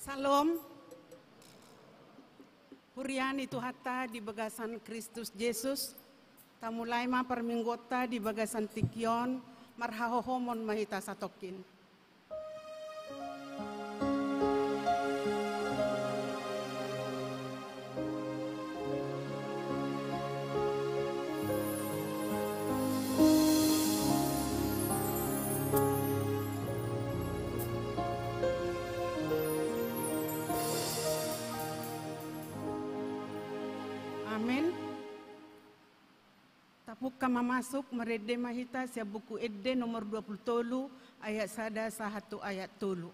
Salam. Huriani Tuhata di bagasan Kristus Yesus. Tamulai ma perminggota di bagasan Tikyon. Marhahohomon mahita satokin. Amin. Tapuk kama masuk merede mahita sia buku edde nomor 20 ayat 1 sahatu ayat 3.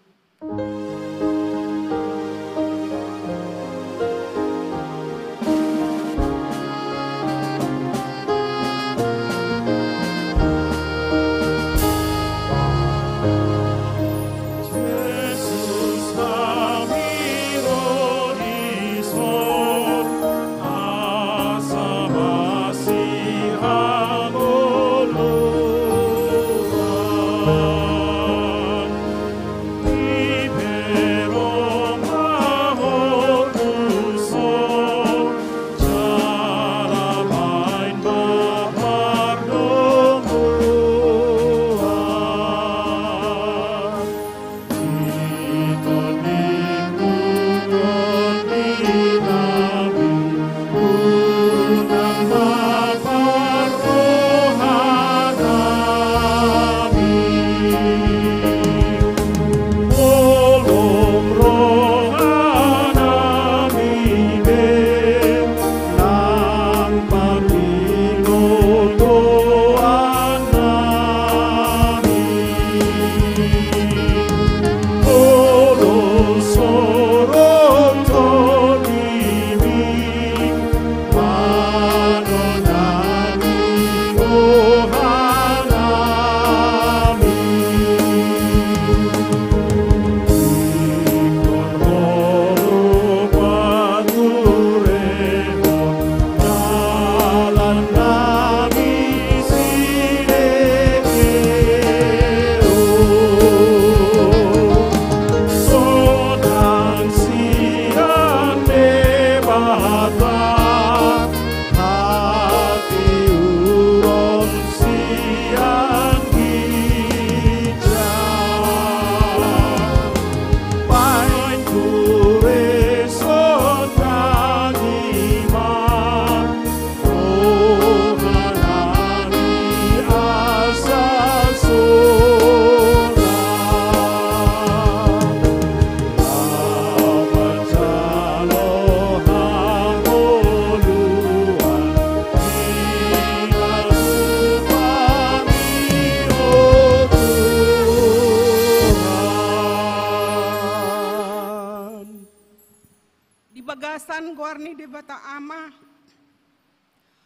Bagasan guarni di bata ama,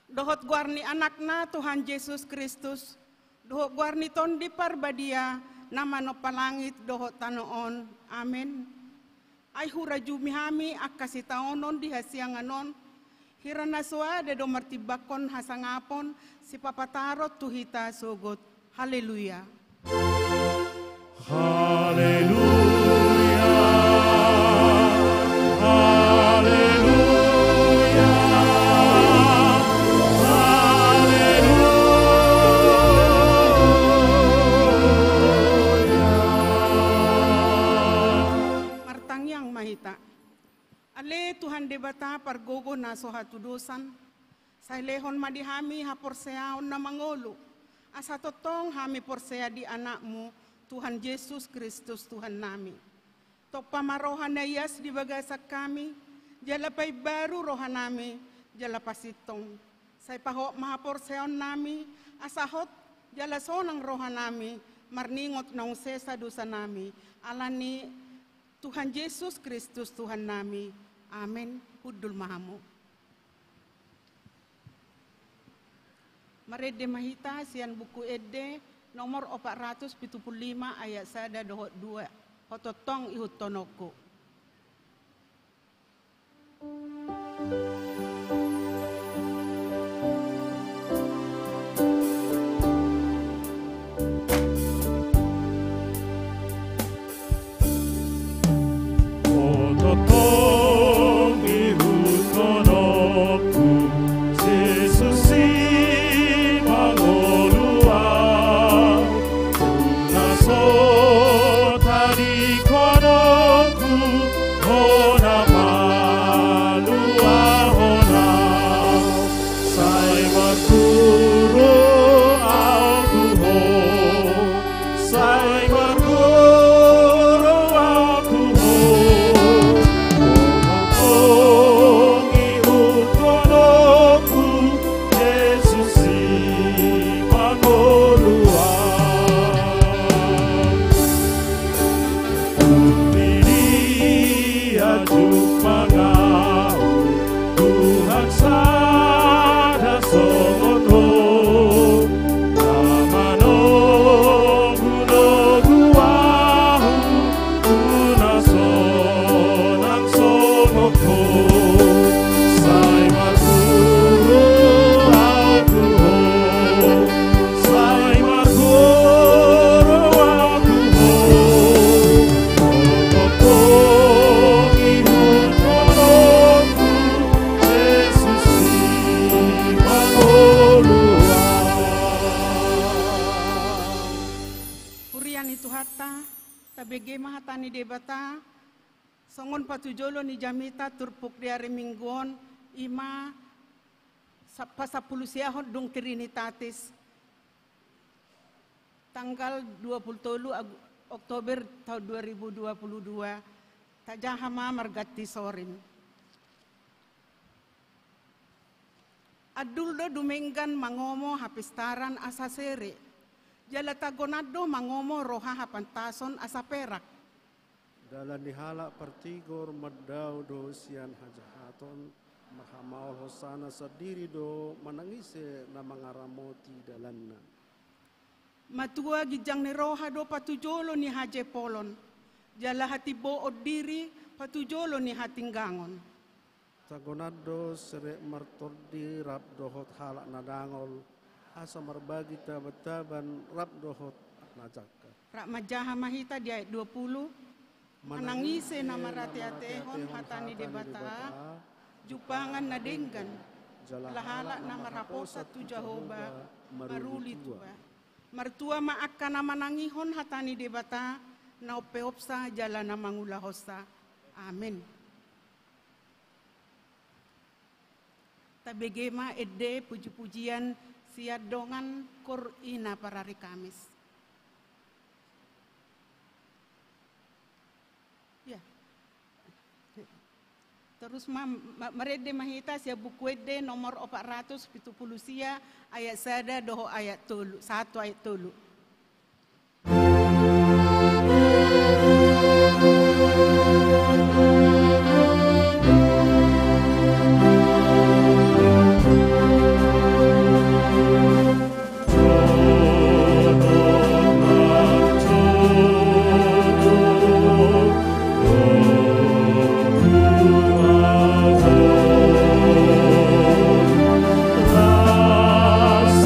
dohot guarni anakna Tuhan Yesus Kristus, dohot guarni ton di parbadia, nama no palangit dohot tanoon, amin. Ay huraju mihami akasi taonon di hasianganon, hiranaswa de do martibakon hasangapon, si papatarot tuhita sogot, haleluya. Haleluya. Ale Tuhan debata pargogo na sohatudusan, sa lehon madihami haporseaon na mangolo, asa totong hami porsea di anakmu, Tuhan Yesus Kristus Tuhan nami. Tok pamarohan na iyas di bagasak kami, jalapay baru rohan nami, jalapasitong. Say paho mahaporseaon nami, asahot jalasonang rohan nami, marningot na sesa dosa nami, alani Tuhan Yesus Kristus Tuhan nami. Amin. Hudul mahamu. Marede mahita sian buku edde nomor 475 ayat 1 dohot 2. Hototong ihut tonoko. hona malua hona sai maguru au tuho sai maguru au tuho ongi ukonoku Jesus magolua Jumangau Tuhan sada sono namano guno guahu guna sonang somoko sai marguru aku sai marguru aku tabege mahatani debata songon patujolo ni jamita turpuk diare minggon ima pasapulu siahon dung Trinitatis tanggal 23 Oktober tahun 2022 tajahama margati sorin aduldo dumenggan mangomo hapistaran asasere jala tagonado mangomo roha hapantason asa perak. Dalam dihala partigor madau do sian hajahaton mahamaul hosana sendiri do manangise na mangaramoti dalanna. Matua gijang ni roha do patujolo ni haje polon. Jala hati bood diri patujolo ni hatinggangon. Tagonado sere martordi rab dohot halak nadangol. Asa marbagi tabataban rab dohot najaka. Rak majaha mahita di ayat 20. Manangise nama rati-atehon hatani debata. Jupangan nadenggan. Lahala nama raposa tu Jahoba maruli tua. Martua maakka nama nangihon hatani debata. Naupeopsa jala nama ngulahosa. Amin. Tabegema edde puji-pujian siadongan Qur'ina para hari Kamis. Ya. Terus merede mahita sia buku ede nomor 470 sia ayat sada doho ayat tulu 1 ayat tulu. Las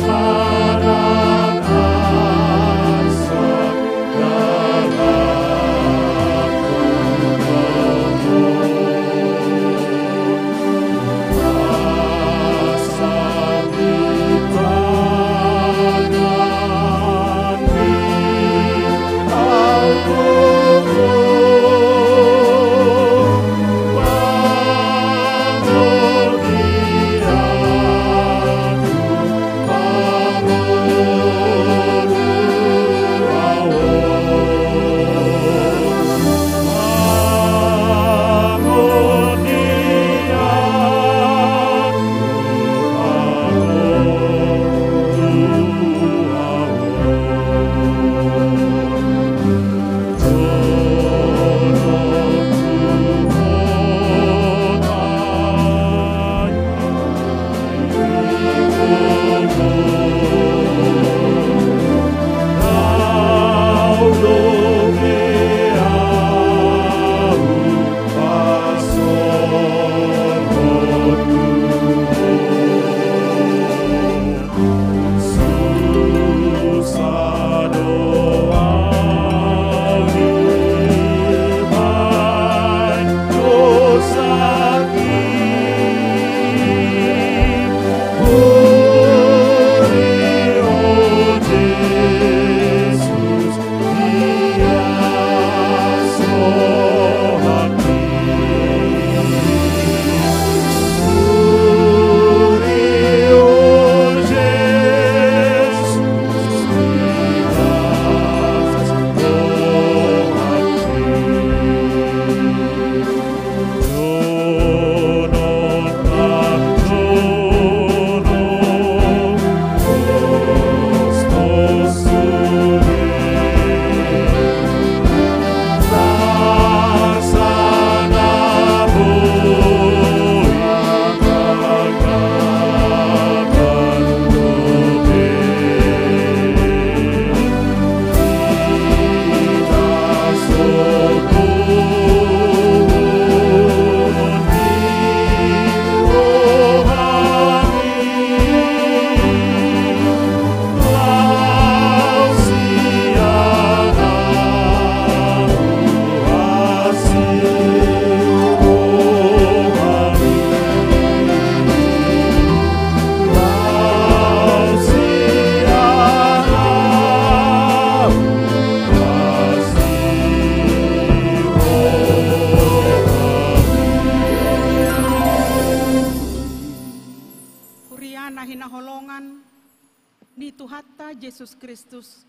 ni Tuhatta Yesus Kristus.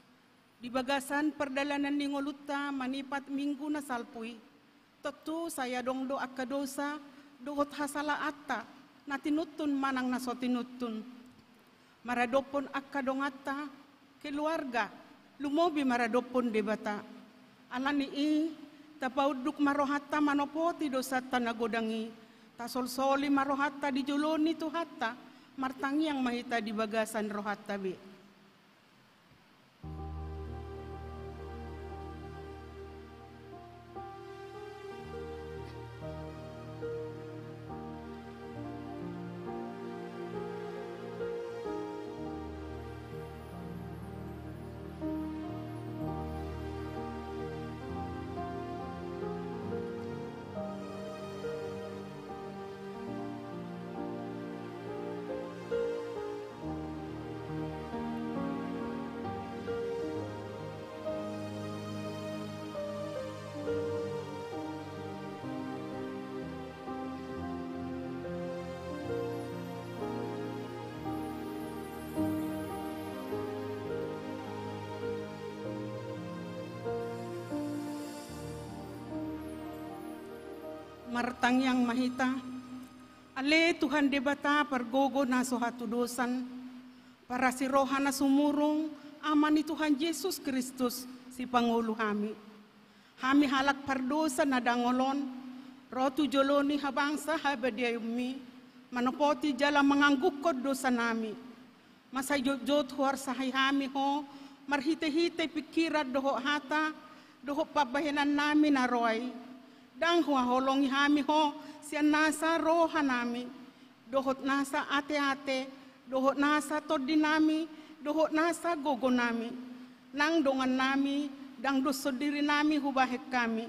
Di bagasan perdalanan ni ngoluta manipat minggu na salpui. Tentu saya dong doa dosa, dohot hasala atta, na tinutun manang naso tinutun. Maradopon akka dong atta, keluarga, lumobi maradopon debata. Alani i, tapauduk marohata manopoti dosa tanagodangi. Tasol-soli marohata di juloni Tuhatta, martangi yang mahita di bagasan rohata be. Martang yang mahita, ale Tuhan debata pergogo na sohatu dosan, para si rohana sumurung, amani Tuhan Yesus Kristus si Pangulo hami. Hami halak pardosa na dangolon, rotu joloni habangsa habadiayumi, manopoti jala menganggukod dosa nami. Masa jot huar sahay hami ho, marhite-hite pikirat doho hata, doho pabahenan nami na roy. Dang huaholongi hami ho, siya nasa roha nami, dohot nasa ate-ate, dohot nasa todi nami, dohot nasa gogo nami. Nang dongan nami, dang doso diri nami hubahek kami.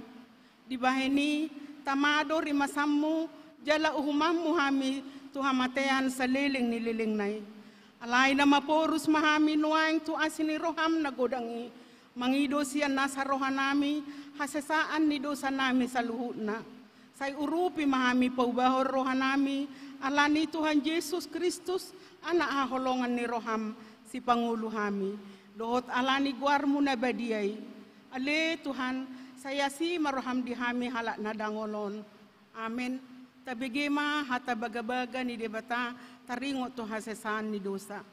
Dibaheni, tamado rimasammu, jala uhumamu hami, tuhamatean sa liling nililing nai. Alay na maporus mahami nuaing tu asini roham na godangi. Mangido siya nasa roha nami, hasesaan ni dosa nami sa luhut na. Say urupi mahami paubahor roha nami, alani Tuhan Yesus Kristus, anak haholongan ni roham si Pangulo hami. Dohot alani guarmu na badiyay. Ale Tuhan, saya si maroham di hami halak na dangolon. Amen. Tabigema hata bagabaga ni debata, taringo to hasesaan ni dosa.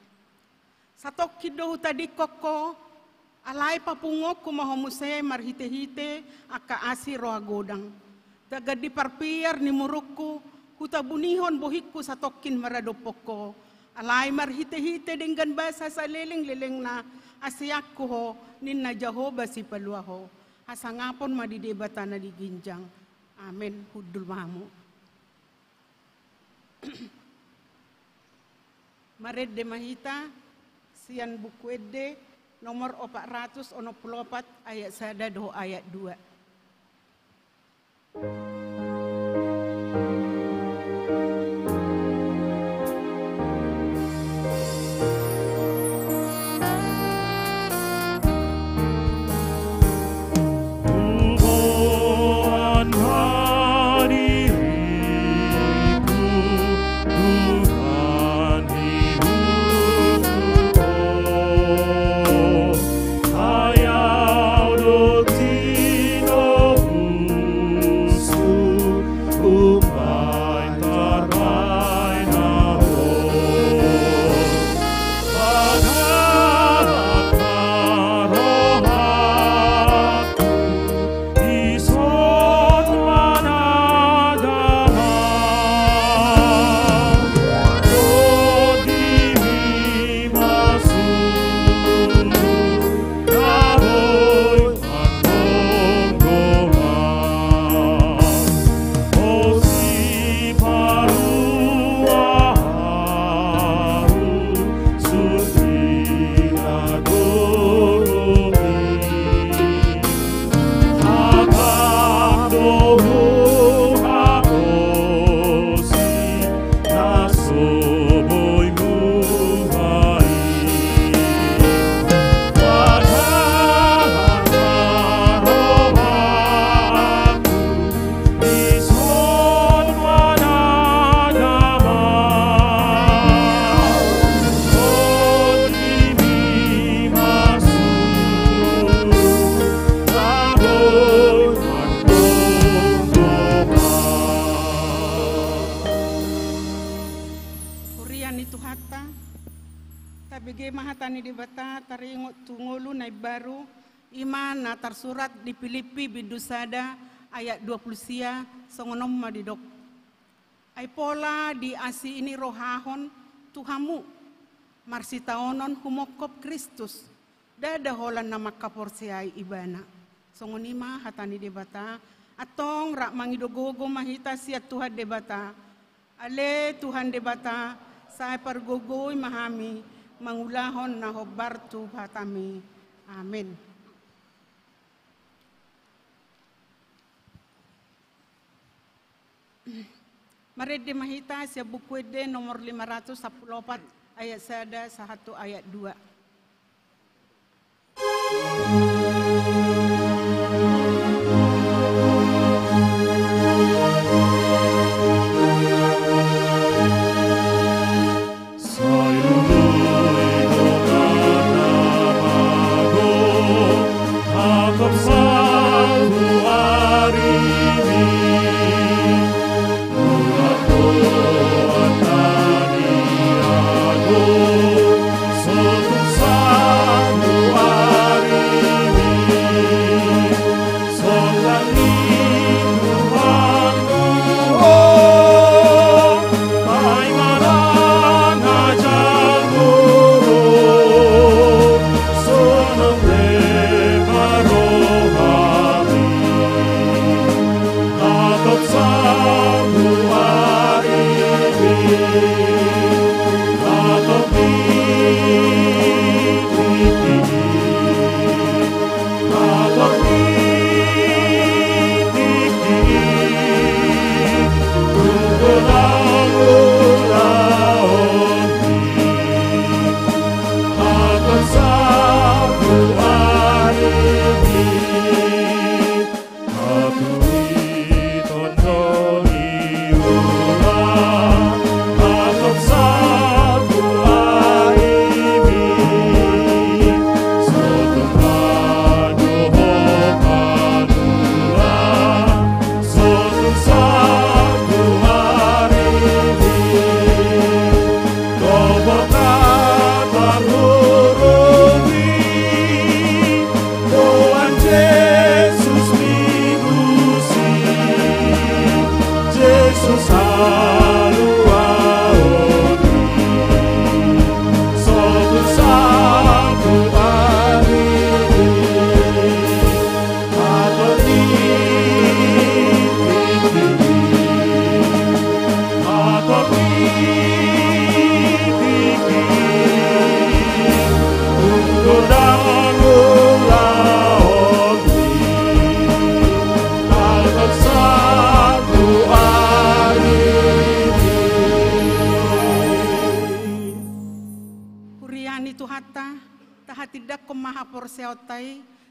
Sa tokkido tadi koko, alay papungok kumahomuse marhite-hite aka asi roha godang. Daga di parpiar ni murukku, kutabunihon bohikku sa tokin maradopoko. Alay marhite-hite dengan basa sa liling-liling na asiyakku ho, ninna Jehovah si paluaho. Asangapon madidebata na di ginjang. Amen. Hudul mahamu. Maredde mahita, siyan bukwede, nomor 464 ayat 1 do ayat 2. Tabige mahatani di bata taringot tungulu na baru iman na tersurat di Filipi bidusada ayat 20 sia songonom madidok. Ay pola di asi ini rohahon tuhamu marsitaonon humokop Kristus dada holan na makaporsiay ibana. Songonima hatani di bata atong rak mangidogogo mahita siya Tuhan de bata. Ale Tuhan de bata sa pargogoy mahami mangulahon na hobartu hatami. Amin. Marede mahita siya bukwede nomor 514 ayat 1 ayat 2.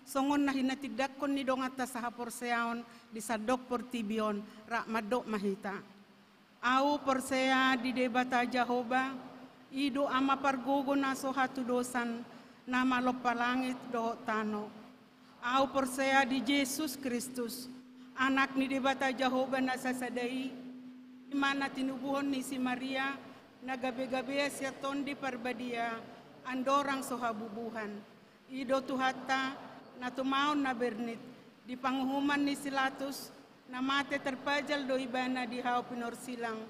Songon na hinatidak kon ni dongata sa haporseaon di sadok portibion rak madok mahita. Au porsea di debata Jehovah ido ama pargogo na sohatu dosan nama lopalangit do tano. Au porsea di Yesus Kristus anak ni debata Jehovah na sasadai imana tinubuhon ni si Maria nagabe-gabe siya tondi parbadia andorang sohabubuhan. Ido tuhata na tumaon na bernit, di panghuman ni Silatus, na mate terpajal do ibana di hao pinorsilang,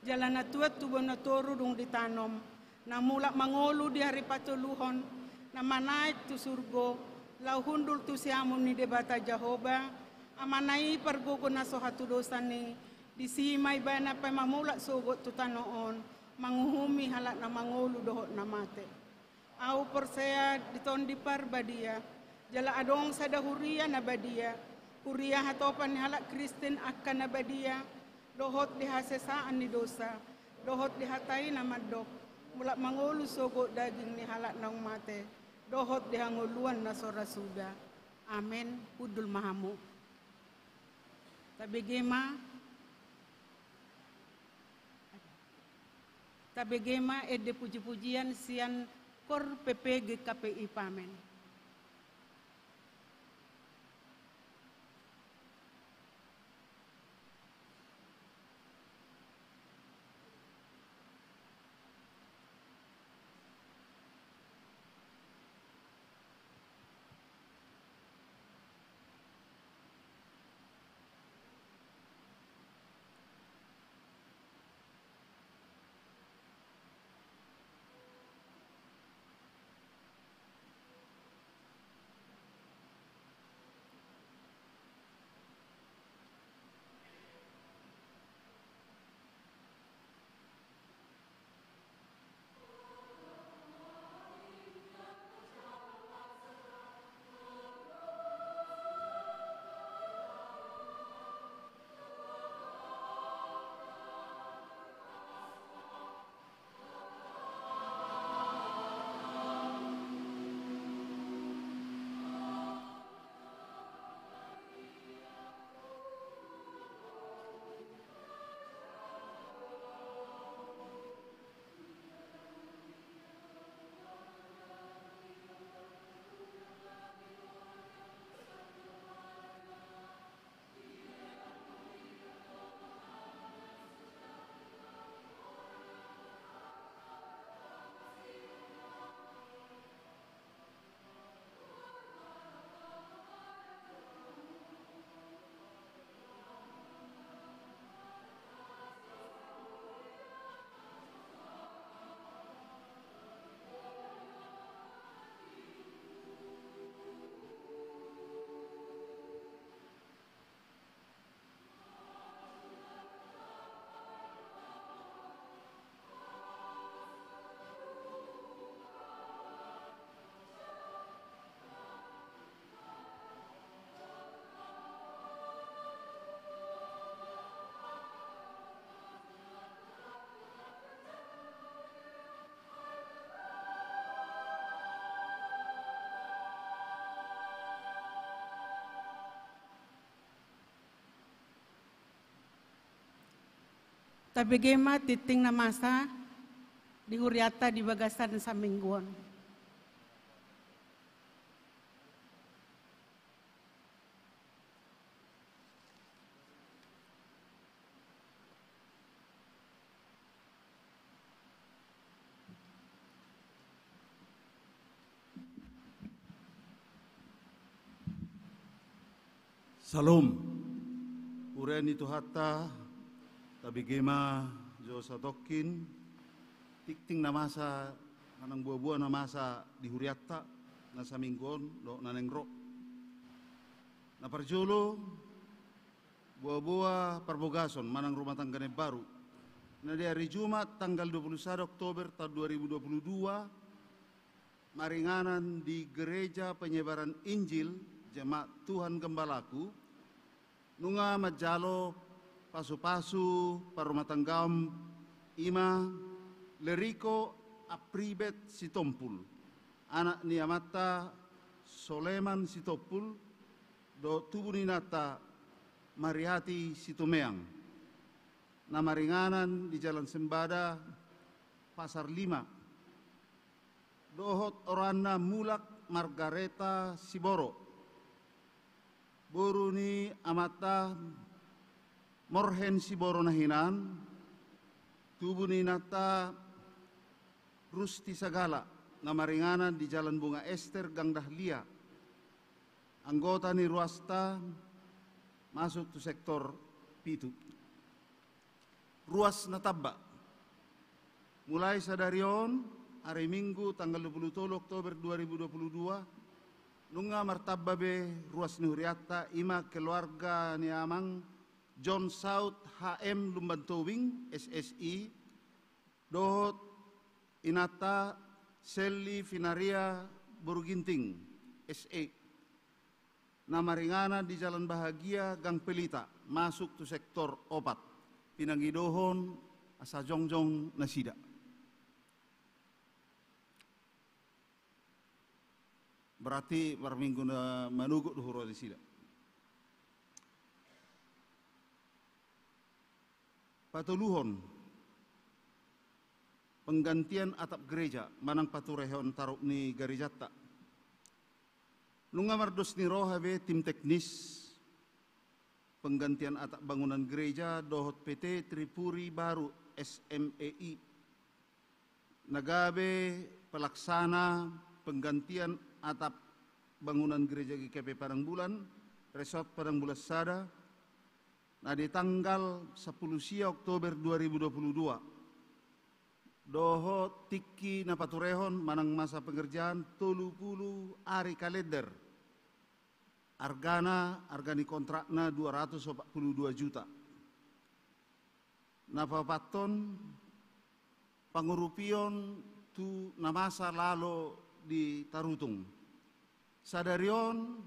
jalan na tuat tubo na toru dung ditanom, na mulak mangolu di hari patuluhon, na manait tu surgo, lau hundul tu siamun ni debata Jehovah, amanai pargogo na sohatu dosa ni, di sima ibana pa mamulak sogot tu tanoon, manguhumi halak na mangolu dohot na mate. Au persea ditondi parbadia, jala adong sada huria na badia, huria hatopan ni halak Kristen akan na badia, dohot dihasesaan ni dosa, dohot dihatai na madok, mulak mangulu sogo daging ni halak nang mate, dohot dihanguluan na sorasuda. Amen. Udul mahamu. Tabegema ede puji-pujian sian kor PPG KPI Pamen. Tapi gema titing na masa di Huriata di Bagasan sa Mingguan. Salam, uren itu hatta, tapi gema jo satokin, tikting na masa, manang buah-buah na masa di Huriata, na sa Minggon, do na nengro. Na parjolo, buah-buah parbogason, manang rumah tanggane baru. Na di hari Jumat, tanggal 21 Oktober tahun 2022, maringanan di Gereja Penyebaran Injil, Jemaat Tuhan Gembalaku, nunga majalo pasu-pasu parumah tanggam ima leriko apribet sitompul anak niamata Soleman sitopul do tubuninata Mariati situmeang na maringanan di Jalan Sembada Pasar 5 dohot orana mulak Margareta Siboro Buru ni amata morhen si boro nahinan, tubuh ni nata Rusti Sagala, na maringanan di Jalan Bunga Ester Gang Dahlia. Anggota ni Ruasta masuk ke sektor pitu. Ruas nataba. Mulai sadarion, hari Minggu tanggal 23 Oktober 2022, nunga martababe ruas ni Huriata ima keluarga ni amang John South HM Lumbantowing SSI dohot inata Selly Finaria Burginting SE na maringana di Jalan Bahagia Gang Pelita masuk ke sektor opat pinangidohon asa jongjong nasida. Berarti minggu na manugot huro di sila. Patuluhon penggantian atap gereja manang paturehon taruk ni garijata. Nunga mardos ni rohabe tim teknis penggantian atap bangunan gereja dohot PT Tripuri Baru SMEI. Nagabe pelaksana penggantian atap bangunan gereja GKP Padangbulan, Resort Padangbulan Sada, nah di tanggal 10 Oktober 2022, doho tiki na paturehon manang masa pengerjaan 30 hari kalender, argani kontrakna 242 juta. Napa paton pangurupion tu na masa lalo di Tarutung. Sadarion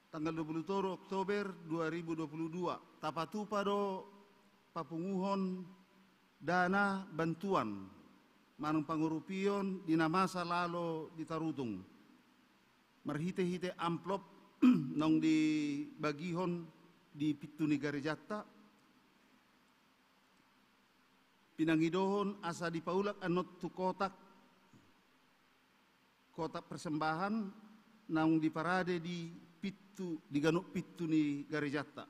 tanggal 23 Oktober 2022 tapatupa do papunguhon dana bantuan manang pangurupion di masa lalo di Tarutung. Marhite-hite amplop nong di bagihon di pituni garejata pinangidohon asa di paulak anot tu kotak persembahan nang di parade di pitu di ganuk pitu ni garejata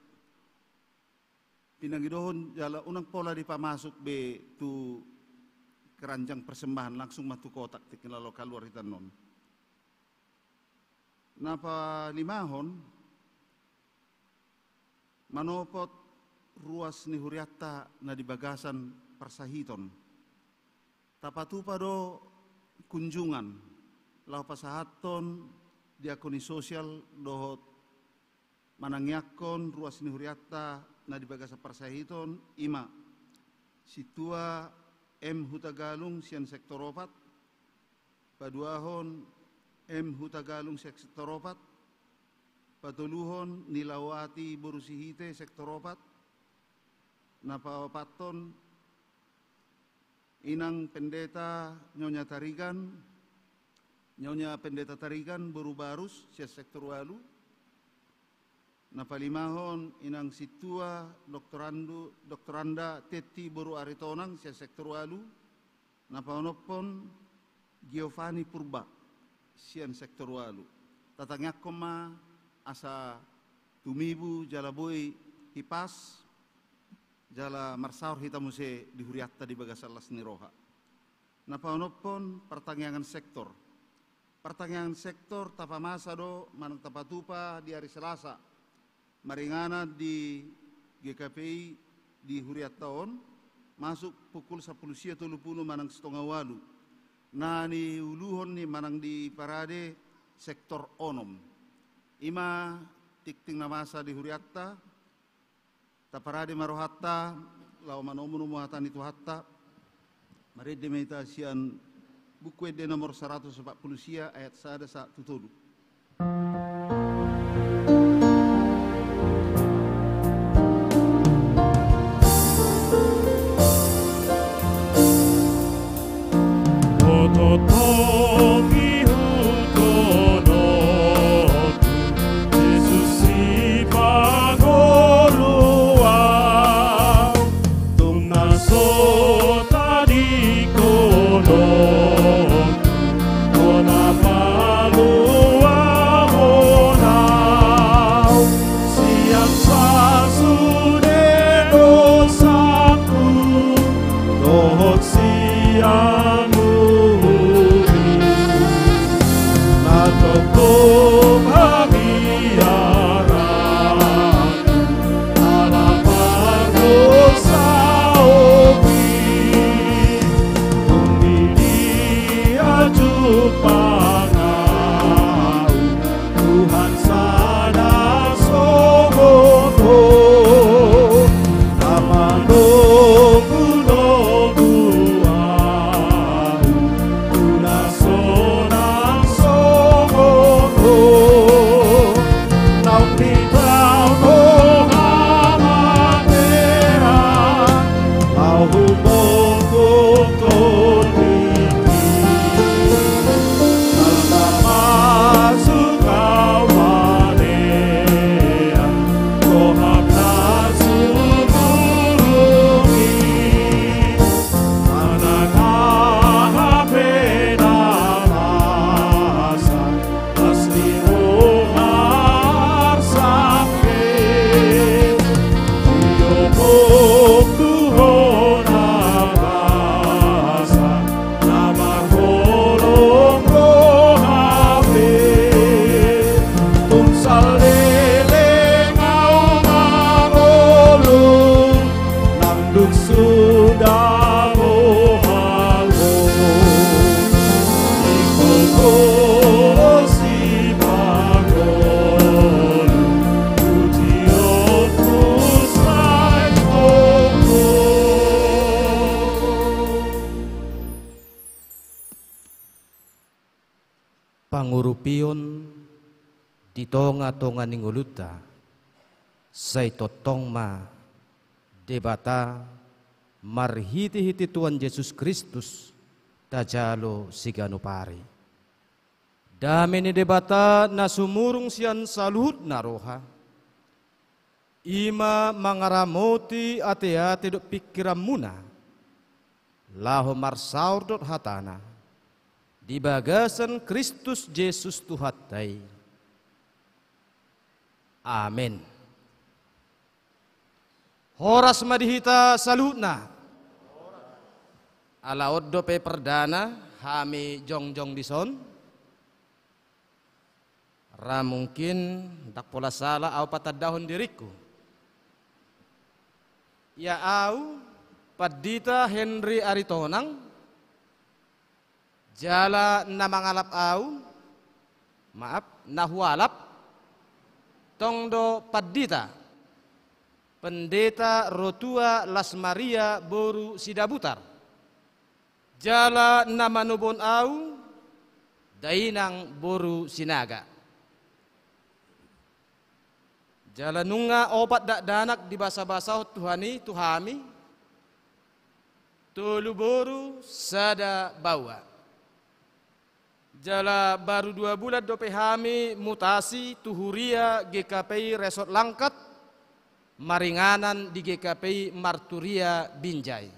pinangidohon jala unang pola di pamasuk be tu keranjang persembahan langsung matu kotak tikinalo kaluar itanon napa limahon manopot ruas ni Huriata na di Bagasan Persahiton tapatupa do kunjungan lau pasahaton diakoni sosial dohot manangyakon ruas ni Huriata na di Bagasan Persahiton ima situa M Hutagalung sian sektor opat paduahon M Hutagalung sektor opat patuluhon Nilawati Borusihite sektor opat napawapaton Inang Pendeta Nyonya Pendeta Tarigan Boru Barus siya sektor walu napalimahon inang situa doktoranda Teti Boru Aritonang sia sektor 8, napaonopon Giovanni Purba sian sektor 8. Tatangakoma asa tumibu jala boy hipas jala marsaur hitamuse di huriatta di bagasalas niroha. Napaonopon pertanyaan sektor. Pertanyaan sektor tapamasa do manang tapatupa di hari Selasa. Maringana di GKPI di huriatta on masuk pukul 10.30 manang 7.30. Nah ni uluhon ni manang di parade sektor onom. Ima tikting na masa di huriatta taparade marohatta lau manomun umuhatan itu hatta marede meditasian buku ede nomor 140 sia ayat 1 sa tutudu. Pangurupion di tonga-tonga ninguluta say totong ma debata marhiti-hiti Tuhan Yesus Kristus tajalo siganupari. Dami ni debata na sumurung siyan saluhut na roha. Ima mangaramoti ati-ati do pikiran muna. Laho marsaur dot hatana. Di bagasan Kristus Yesus Tuhatai. Amin. Horas madihita salutna. Alaod do pe perdana hami jongjong dison. Ra mungkin tak pola salah au patadahon diriku. Ya au padita Henry Aritonang. Jala na mangalap au, maaf, nahualap, tongdo padita, pendeta Rotua Las Maria Boru Sidabutar. Jala na manubon au, dainang Boru Sinaga. Jala nunga opat dak danak di basa-basa Tuhani, Tuhami, tulu boru sada bawa. Jala baru 2 bulan dope hami mutasi tuhuria GKPI Resort Langkat, maringanan di GKPI Marturia Binjai.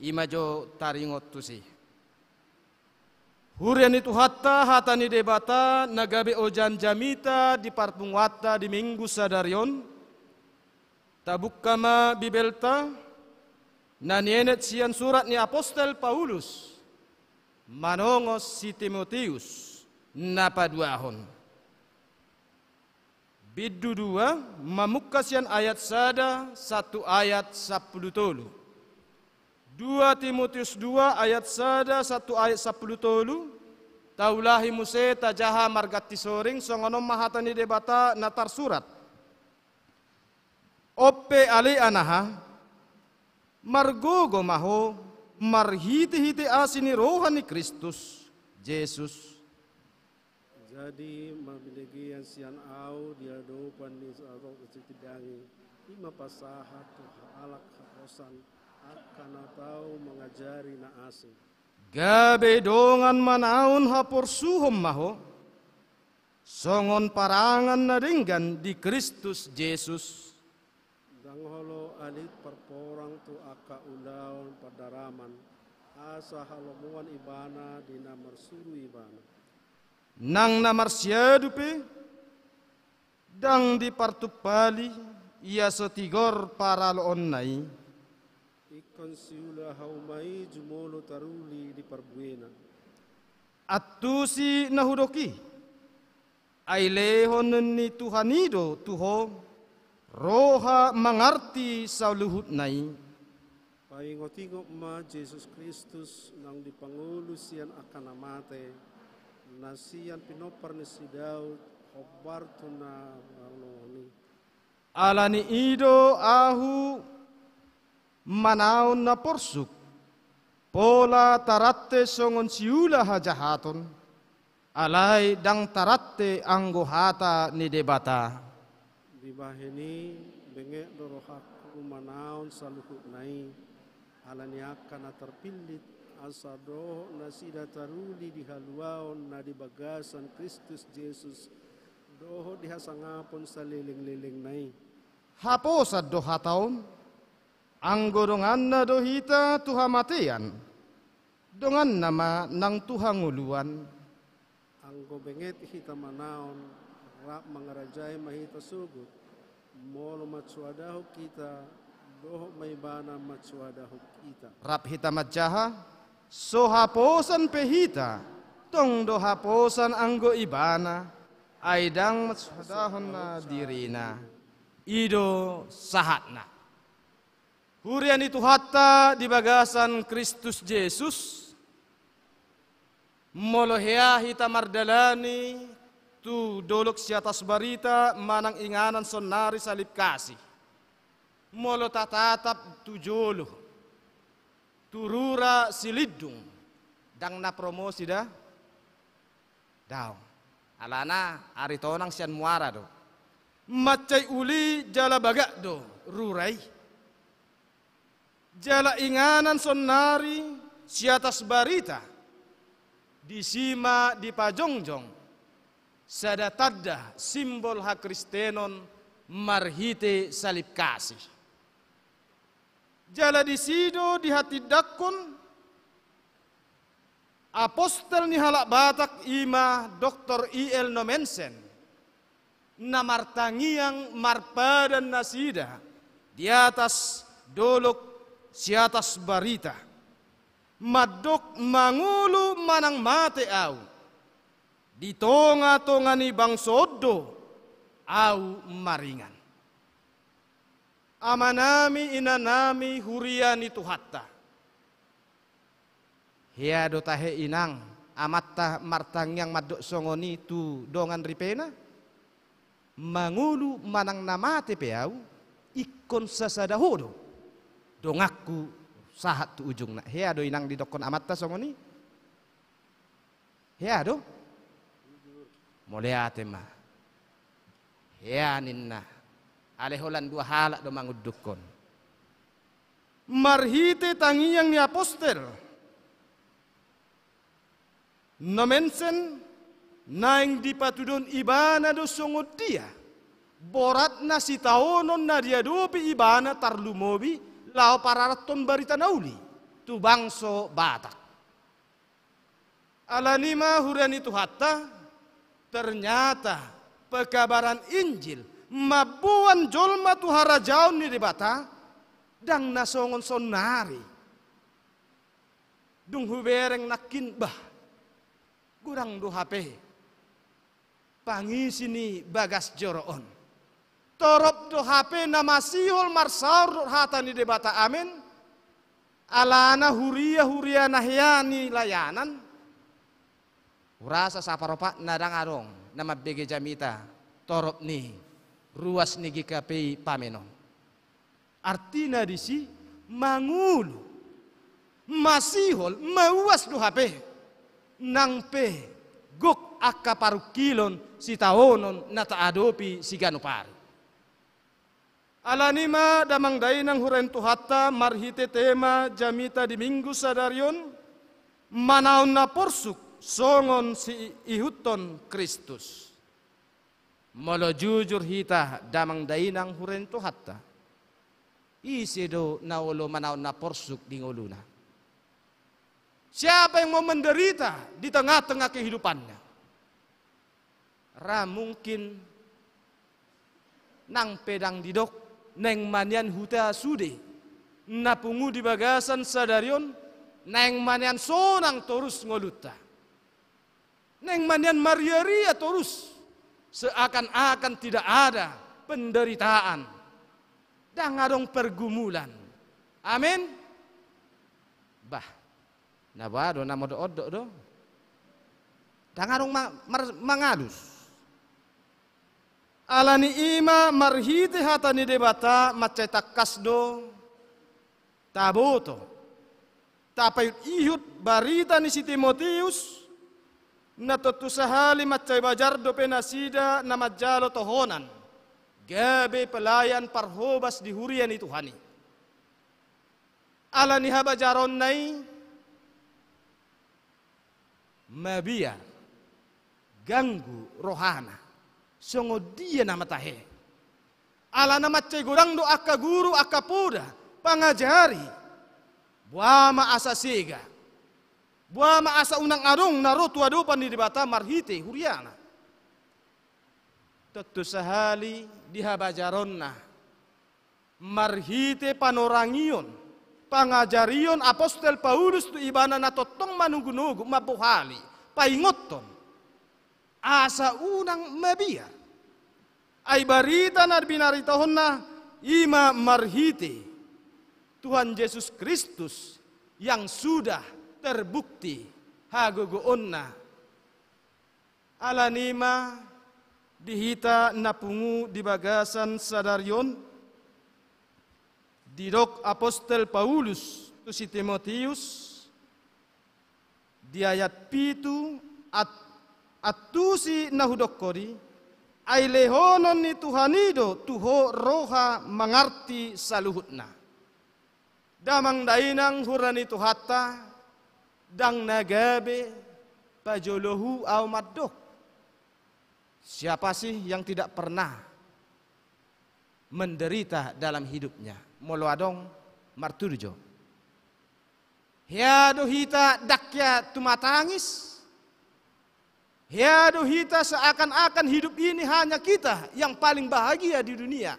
Imajo taringot tusi. Hurian itu hatta hatani debata nagabe ojan jamita di parpungwata di minggu sadarion. Tabuk kama bibelta nanienet sian surat ni Apostel Paulus. Manongos si Timotius napaduahon. Bidu 2 mamukasian ayat sada 1 ayat 10 tolu. 2 Timotius 2 ayat sada 1 ayat 10 tolu. Taulahi muse tajaha margati soring songonom mahatani debata natar surat. Oppe ali anaha margogo maho marhiti-hiti asini rohani Kristus Yesus. Jadi mabiligian sian au dia dopan ni sarok tidangi ima pasahat halak hakosan akan atau mengajari na asing. Gabe dongan manaun hapor suhom maho songon parangan naringgan di Kristus Yesus. Dangholo alit perporang tu aka ulaon padaraman asa halomuan ibana di namar suru ibana. Nang namar siadupe dang di partupali ia setigor para loon nai. Ikon siula haumai jumolo taruli di perbuena. Atusi nahudoki ailehon ni Tuhanido tuho roha mengerti saluhut nai. Paingot-ingot ma Yesus Kristus nang dipangulu sian akan amate nasian pinopar ni si Daud hobar tuna ngaloni. Alani ido ahu manaon na porsuk pola taratte songon siula hajahaton alai dang taratte anggo hata ni debata. Di bahini bengek dorohaku manaon saluhut nai alani akan terpilit asado nasida taruli di haluaon na di bagasan Kristus Yesus doho dihasangapon sa liling-liling nai. Haposad do hataon anggo dongan na dohita tuhamatian dongan nama nang tuhanguluan. Anggo benget hita manaon rap mangarajay mahita sugut molo matsuadaho kita doho may bana matsuadaho kita. Rap hita majaha so haposan pehita tong do haposan anggo ibana aidang matsuadahon na dirina ido sahatna. Hurian itu hatta di bagasan Kristus Yesus molohea hita mardalani tu dolok si atas barita manang inganan sonari salib kasih. Molo tatatap tu jolo. Turura silidung. Dang na promosi dah. Daw. Alana aritonang sian muara do. Macay uli jala bagak do. Rurai. Jala inganan sonari si atas barita. Disima di pajongjong. Sadatadda simbol hak Kristenon marhite salib kasih. Jala di sido di hati dakon apostel ni halak Batak ima Dr. I.L. Nomensen namartangiang marpadan nasida di atas dolok si atas barita madok mangulu manang mate au di tonga-tonga ni bangsodo au maringan. Amanami inanami hurian itu hatta. Hia do tahe inang amatta martangyang madok songoni tu dongan ripena. Mangulu manang namate peau ikon sasadahodo. Dongaku sahat tu ujung nak. Hia do inang di dokon amatta songoni. Hia do. Muliate ma. Ya ninna. Aleholan 2 halak do mangudukon. Marhite tangiyang ni apostel. Nomensen naing dipatudon ibana do songod dia. Borat na si taonon na dia dopi ibana tarlumobi lao pararaton barita nauli. Tu bangso Batak. Alanima hurian itu hatta ternyata pekabaran Injil mabuan jolma tu harajaun ni debata dang nasongon sonari. Dung hubereng nakin bah. Kurang do HP. Pangisi ni bagas joroon. Torop do HP nama sihol marsaur do hata ni debata amin. Alana huria nahyani layanan. Urasa saparopa nadang arong nama bege jamita. Torop ni ruas ni GKP pamenon. Artina disi mangulu. Masihol mauas do HP. Nang pe gok akka parukilon si taonon na taadopi si ganupari. Alanima damang day ng hurentu hatta marhite tema jamita di minggu sadarion manaon na porsuk songon si ihuton Kristus. Molo jujur hita damang day ng hurentu hatta isi do na ulo manaon na porsuk di nguluna. Siapa yang mau menderita di tengah-tengah kehidupannya? Mungkin nang pedang didok, neng manian huta sude, napungu di bagasan sadarion, neng manian sonang torus ngoluta. Neng manian mariaria torus, seakan-akan tidak ada penderitaan. Dan ngadong pergumulan. Amin. Bah. Nabado na mo do do. Dangarong mangadus. Alani ima marhiti hata ni debata macetak kasdo taboto. Tapayut ihut barita ni si Timotius na totusahali macay bajar do penasida na majalo tohonan. Gabe pelayan parhobas di hurian itu hani. Alani habajaron nai mabiar ganggu rohana songo dia nama tahe ala nama cegurang do akka guru akka poda pangajari buama asa sega buama asa unang arong narotu adopan di debata marhite huriana tentu sahali dihabajaronna marhite panorangion pangajarion apostol Paulus tu ibana na totong manugunugu mabuhali paingoton asa unang mabiar ay barita na binaritahon na ima marhite Tuhan Yesus Kristus yang sudah terbukti hagogoon na alanima dihita napungu di bagasan sadarion didok apostol Paulus tu si Timotius di ayat 7 atusi nahudokori ay lehonon ni Tuhanido tuho roha mangarti saluhutna damang dainang hurani tuhata dang nagabe pajolohu au maddok. Siapa sih yang tidak pernah menderita dalam hidupnya? Molo adong marturjo. Hiado hita dakya tumatangis. Hiado hita seakan-akan hidup ini hanya kita yang paling bahagia di dunia.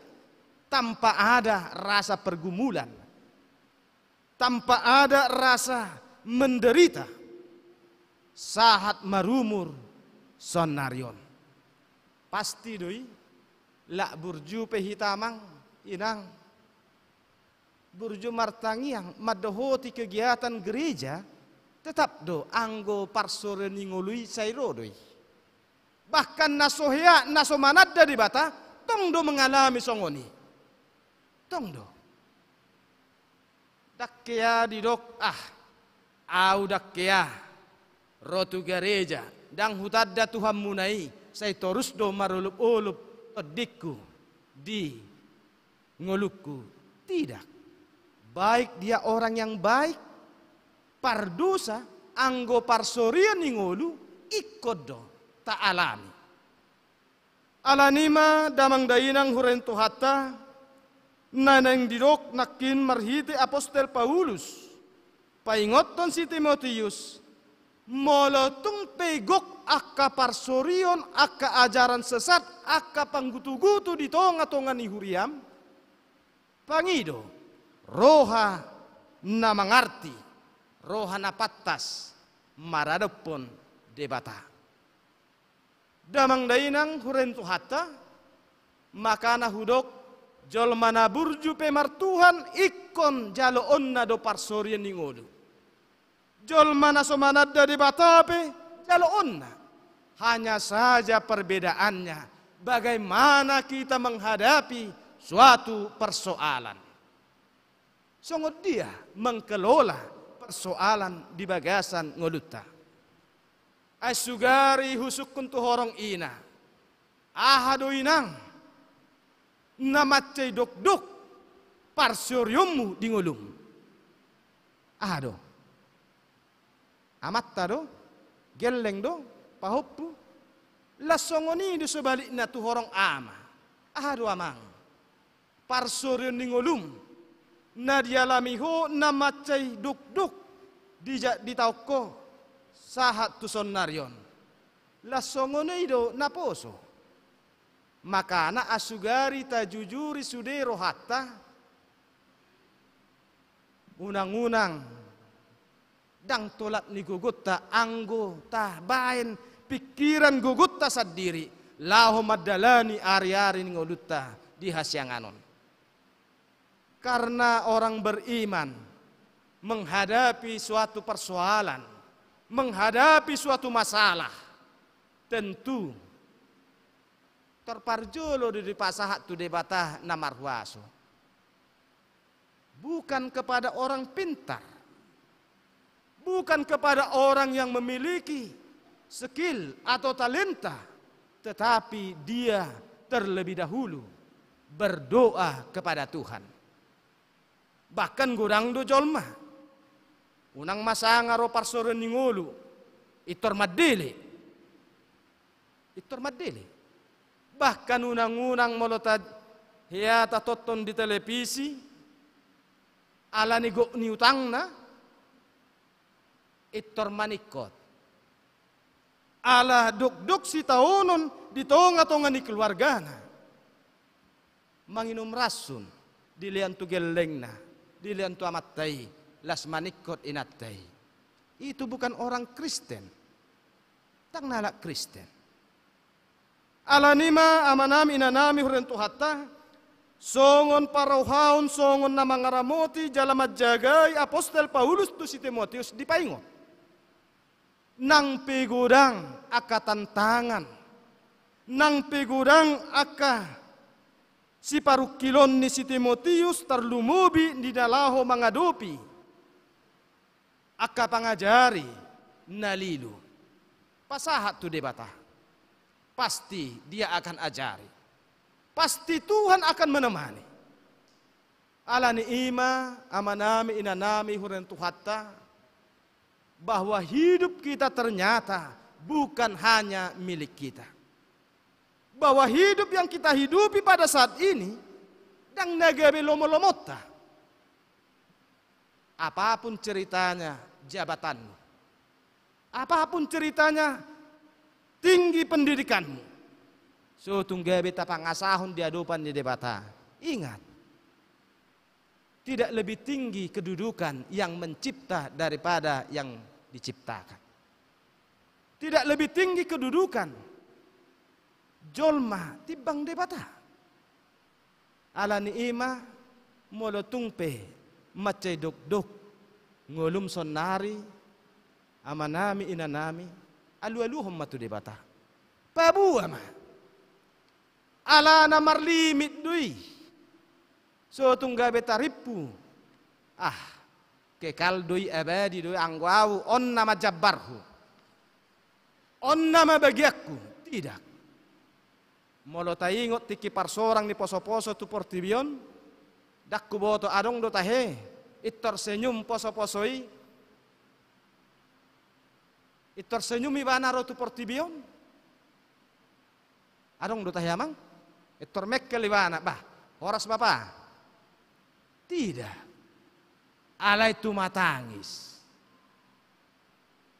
Tanpa ada rasa pergumulan. Tanpa ada rasa menderita. Sahat marumur sonarion. Pasti doi. Lak burju pehitamang inang. Burju martangiang madohoti kegiatan gereja tetap do anggo parsore ningului sairodoi. Bahkan nasohea nasomanat dari bata tong do mengalami songoni. Tong do. Dakkea didok au dakkea rotu gereja dang hutadda Tuhan munai saya terus do marulup-ulup odikku di ngolukku. Tidak. Baik dia orang yang baik, pardosa, anggo parsorian ningolu ikod do ta alami. Alanima damang dainang hurento hatta nanang didok nakin marhiti apostol Paulus paingoton si Timotius molotung pegok akka parsorion akka ajaran sesat akka panggutu-gutu di tonga-tonga ni huriam pangido roha na mangarti roha na patas maradopon debata. Damang dainang hurentu hatta makana hudok jol mana burju pemartuhan ikon jalo onna do parsorian ningodu. Jol mana somanada debata pe jalo onna. Hanya saja perbedaannya bagaimana kita menghadapi suatu persoalan. Songod dia mengkelola persoalan di bagasan ngoluta. Asugari husuk kuntu horong ina. Ahado inang. Namatay dok-dok. Parsoryommu di ngulung. Ahado. Amatta do. Geleng do. Pahoppu. Lasongoni do sebalik na tu horong ama. Ahado amang. Parsoryon di ngulung. Na dialamiho namatay dok-dok. Di tauko. Sahat tu sonaryon. Lasongono ido naposo. Makana asugari tajujuri sudero hatta. Unang-unang. Dang tolak ni gugutta anggo tah bain pikiran gugutta sadiri. Laho madalani ari-ari ngolutta di hasyanganon. Karena orang beriman menghadapi suatu persoalan. Menghadapi suatu masalah tentu terparjolo di pasahat tu debata namarhuaso bukan kepada orang pintar, bukan kepada orang yang memiliki skill atau talenta, tetapi dia terlebih dahulu berdoa kepada Tuhan. Bahkan gurang do jolma unang masanga ro parsoren ningolu itor madele bahkan unang-unang molotad hiata toton di televisi ala ni go ni utangna itor manikot ala dok-dok si taonon di tonga-tonga ni keluargana manginum rasun dilian tu gelengna dilian tu amattai las manikot inatay. Itu bukan orang Kristen. Tang nalak Kristen. Alanima amanami inanami hurentu hatta. Songon parauhaon songon na mangaramoti jalamat jagay apostol Paulus tu si Timotius di paingon. Nang pigudang aka tantangan. Nang pigudang aka si parukilon ni si Timotius terlumubi di dalaho mangadopi. Aka pangajari nalilu. Pasahat tu debata. Pasti dia akan ajari. Pasti Tuhan akan menemani. Alani ima amanami inanami hurentu hatta. Bahwa hidup kita ternyata bukan hanya milik kita. Bahwa hidup yang kita hidupi pada saat ini dang nagabe lomo-lomota. Apapun ceritanya jabatanmu. Apapun ceritanya tinggi pendidikanmu. So tunggabe tapangasahon di adupan di debata. Ingat. Tidak lebih tinggi kedudukan yang mencipta daripada yang diciptakan. Tidak lebih tinggi kedudukan jolma tibang debata. Ala ni ima molotungpe macay dok-dok ngolum sonari amanami inanami alu-aluhom matu debata. Pabuwa ma. Ala na marlimit dui. So tunggabe taripu. Kekal dui abadi dui angwawu on nama jabbarhu. On nama bagiakku. Tidak. Molo taingot tiki parsorang ni poso-poso tu portibion. Dakku boto adong do tahe. Itor senyum poso-posoi. Itor senyum ibana rotu portibion. Adong do tahyamang. Itor mekkel ibana bah. Horas bapa. Tidak. Alay tumatangis.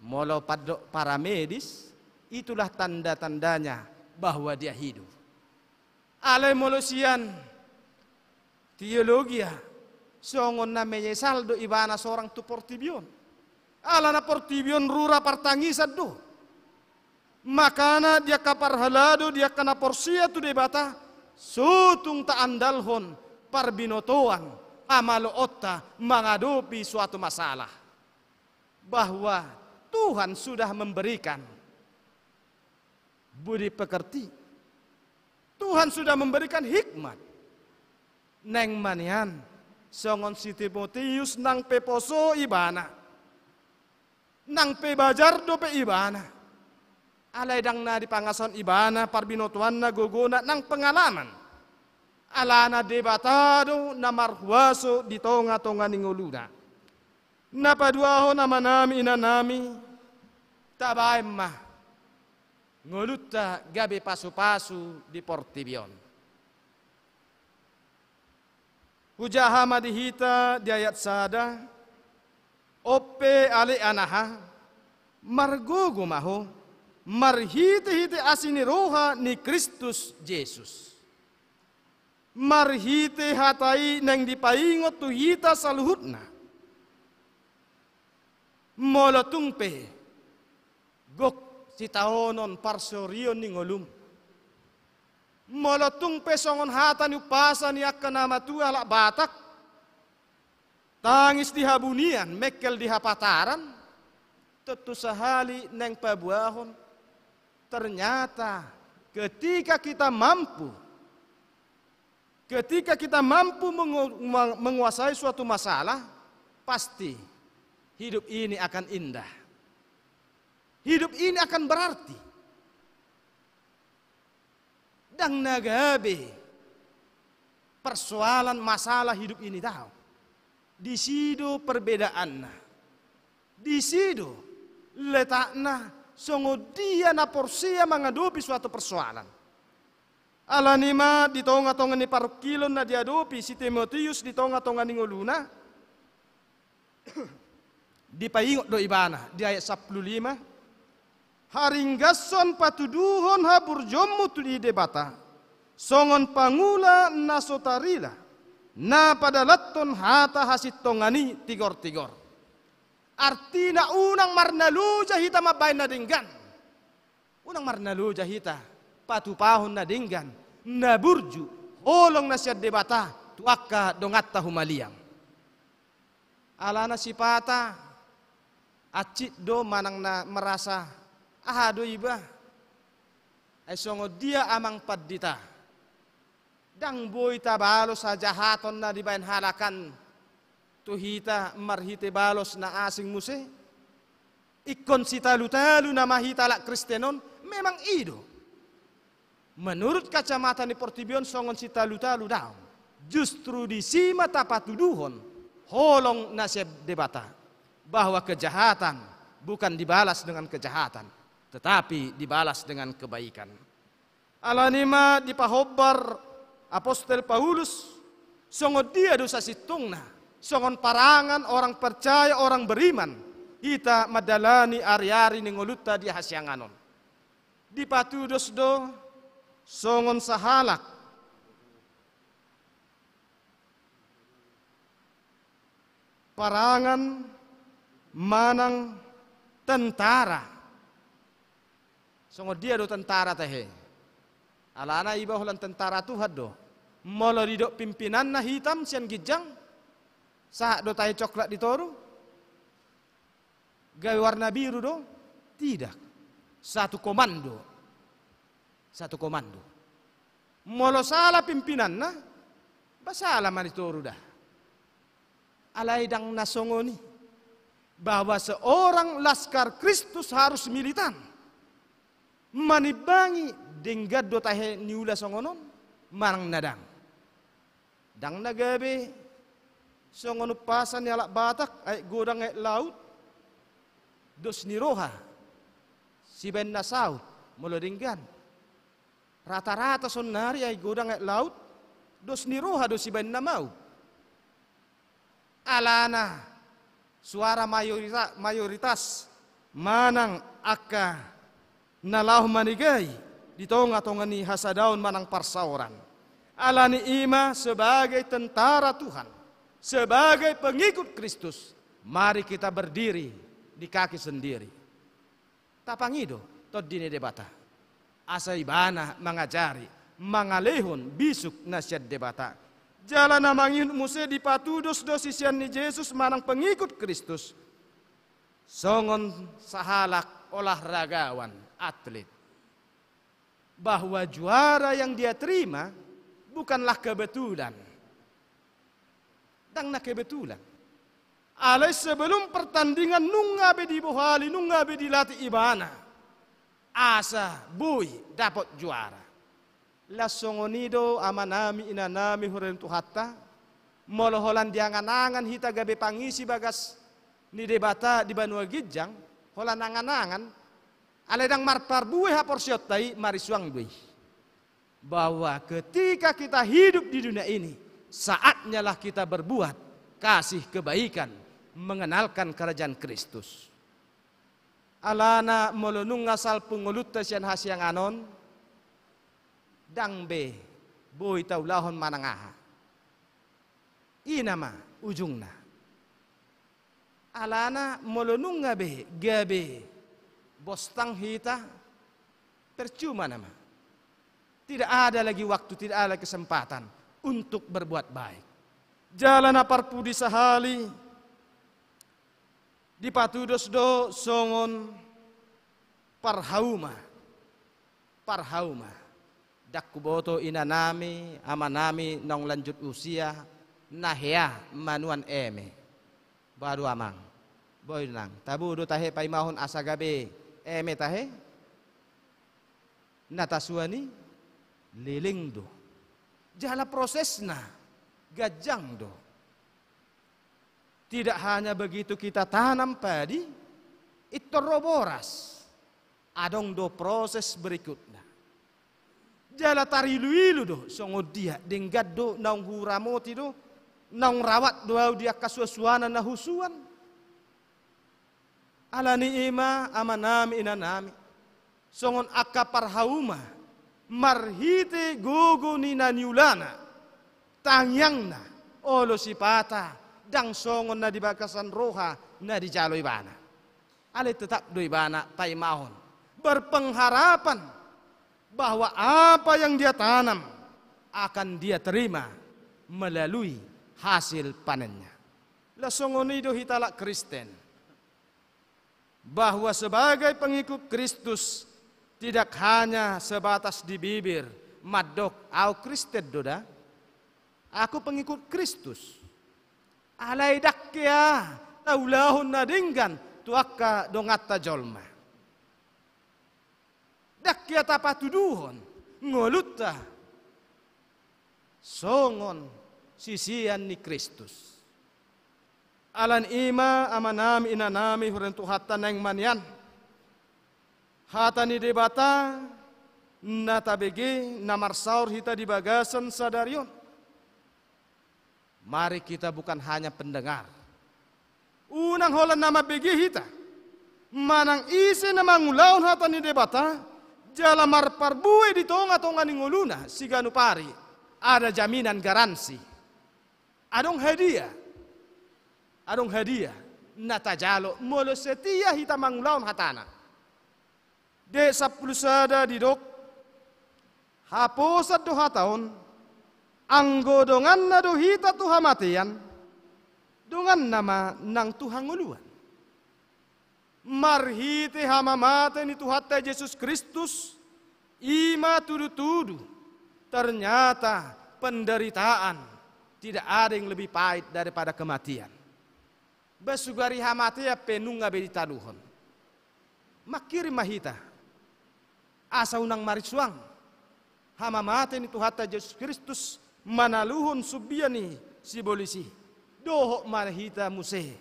Molo para medis, itulah tanda-tandanya bahwa dia hidup. Alay molosian teologia songon namanya saldo ibana seorang tu portibion. Alana portibion rura partangisan do. Makana dia kapar halado dia kana porsia tu debata sutung ta andalhon parbinotoan amalo otta menghadapi suatu masalah. Bahwa Tuhan sudah memberikan budi pekerti. Tuhan sudah memberikan hikmat. Neng manian songon si Timotius nang pe poso ibana. Nang pe bajar do pe ibana. Alay dang na di pangason ibana parbinotuan na gogona nang pengalaman. Alana debatado na marhuaso di tonga-tonga ningoluna. Napaduaho nama nami ina nami tabay mah. Ngolutta gabi pasu-pasu di portibion. Hujaha madihita di ayat sada. Oppe ale anaha. Margugu maho. Marhiti-hiti asini roha ni Kristus Yesus. Marhiti hatai neng dipaingot tu hita saluhutna. Molotungpe. Gok si taonon parsorion ni ngolum. Molotung pesongon hata ni upasa ni akan nama tua alak batak. Tangis di habunian, mekel di hapataran. Tentu sahali neng pabuahon. Ternyata ketika kita mampu menguasai suatu masalah, pasti hidup ini akan indah. Hidup ini akan berarti. Dan nagabe persoalan masalah hidup ini tahu. Di sido perbedaanna. Di sido letakna songo dia na porsia menghadapi suatu persoalan. Alanima di tonga-tonga ni parkilon na diadopi si Timotius di tonga-tonga ni ngoluna. Di paingot do ibana di ayat 15. Haringgason patuduhon habur jomu tu di debata. Songon pangula nasotarila. Na pada laton hata hasit tongani tigor-tigor. Artina unang marnalu jahita mabay na dinggan. Unang marnalu jahita patupahon na dinggan. Na burju olong na siya debata tuaka dongat tahumaliang. Alana si pata acit do manang na merasa ahado iba ay songo dia amang paddita dang boy tabalos sa jahaton na di bayan halakan tuhita marhite balos na asing muse ikon si talu-talu na mahita la Kristenon memang ido menurut kacamata ni Portibion songon si talu-talu daw justru di sima tapatuduhon holong nasib debata bahwa kejahatan bukan dibalas dengan kejahatan tetapi dibalas dengan kebaikan. Alanima di pahobbar Apostel Paulus songon dia dosa situngna songon parangan orang percaya orang beriman kita madalani ari-ari ningolutta di hasyanganon. Di patudos do songon sahalak parangan manang tentara. Songo dia do tentara tehe. Alana iba hulan tentara Tuhan do. Molo didok pimpinan na hitam sian gijang. Saat do tahe coklat ditoru. Gawe warna biru do. Tidak. Satu komando. Satu komando. Molo salah pimpinan na. Basalah man ditoru dah. Alay dang nasongoni. Bahwa seorang laskar Kristus harus militan. Manibangi denggad do tahe niula songonon marang nadang. Dang nagabe songono pasan yalak batak ay godang ay laut dos ni roha si ben na saut molodinggan. Rata-rata sonari ay godang at laut, dos ni roha dos si ben na mau. Alana, suara mayoritas manang akka nalah manigay ditonga-tonga ni hasadaun manang parsauran. Alani ima sebagai tentara Tuhan, sebagai pengikut Kristus, mari kita berdiri di kaki sendiri. Tapangido tod dine debata. Asa ibana mengajari, mangalehon bisuk nasihat debata. Jalan namangin muse dipatudos dosisian ni Yesus manang pengikut Kristus. Songon sahalak olahragawan atlet. Bahwa juara yang dia terima bukanlah kebetulan. Dan na kebetulan. Alai sebelum pertandingan nungabe dibohali, nungabe dilatih ibana. Asa boy dapat juara. Lasongonido amanami inanami hurentu hatta. Moloholan diangan-angan hita gabe pangisi bagas ni debata di Banua Gijang. Holan angan-angan. Aledang marpar buih haporsiot tai marisuang buih. Bahwa ketika kita hidup di dunia ini, saatnya lah kita berbuat kasih kebaikan, mengenalkan kerajaan Kristus. Alana molonung ngasal pengulut tasian hasyang anon, dang be boy taulahon manangaha. Inama ujungna. Alana molonung ngabe gabe bostang hita percuma nama. Tidak ada lagi waktu, tidak ada kesempatan untuk berbuat baik. Jalan aparpudi sahali di patudos do songon parhauma. Dakkuboto inanami amanami nong lanjut usia nahya manuan eme. Baru amang. Boy nang tabu do tahe paimahon asagabe eme tahe. Natasuani liling do. Jala prosesna gajang do. Tidak hanya begitu kita tanam padi, itu roboras. Adong do proses berikutnya. Jala tarilu-ilu do, songo dia denggad do naung huramoti do, naung rawat do dia kasuasuana na husuan. Alani ima amanami inanami, songon akapar hauma, marhite gogo ni naniulana, tangyangna, olo sipata, dang songon na di bakasan roha na di jalo ibana. Ale tetap do ibana paimahon. Berpengharapan bahwa apa yang dia tanam akan dia terima melalui hasil panennya. La songonido hitala Kristen. Bahwa sebagai pengikut Kristus tidak hanya sebatas di bibir, madok, au Kristen doda. Aku pengikut Kristus. Alai dakya taulahun nadinggan tuakka dongata jolma. Dakya tapatuduhon ngolutta songon sisian ni Kristus. Alan ima amanami inanami hurentu hatta neng manian. Hata ni debata natabege namarsaur hita di bagasan sadarion. Mari kita bukan hanya pendengar. Unang holan nama begi hita. Manang isi nama ngulaun hata ni debata. Jala marpar buwe di tonga-tonga ni nguluna. Siganu pari. Ada jaminan garansi. Adong hadiah. Adong hadiah. Natajalo. Molo setia hita mangulaun hatana. De 10 sada di dok. Haposat do hataon. Anggo dongan na dohita tuha matian, dongan nama nang Tuhan nguluan. Marhite hamamate ni Tuhatta Yesus Kristus, ima tudu-tudu. Ternyata penderitaan tidak ada yang lebih pahit daripada kematian. Besugari hamatea penunga beditaduhon. Makiri mahita, asa unang marisuang, hamamate ni Tuhatta Yesus Kristus, manaluhun subiani si bolisi dohok marhita muse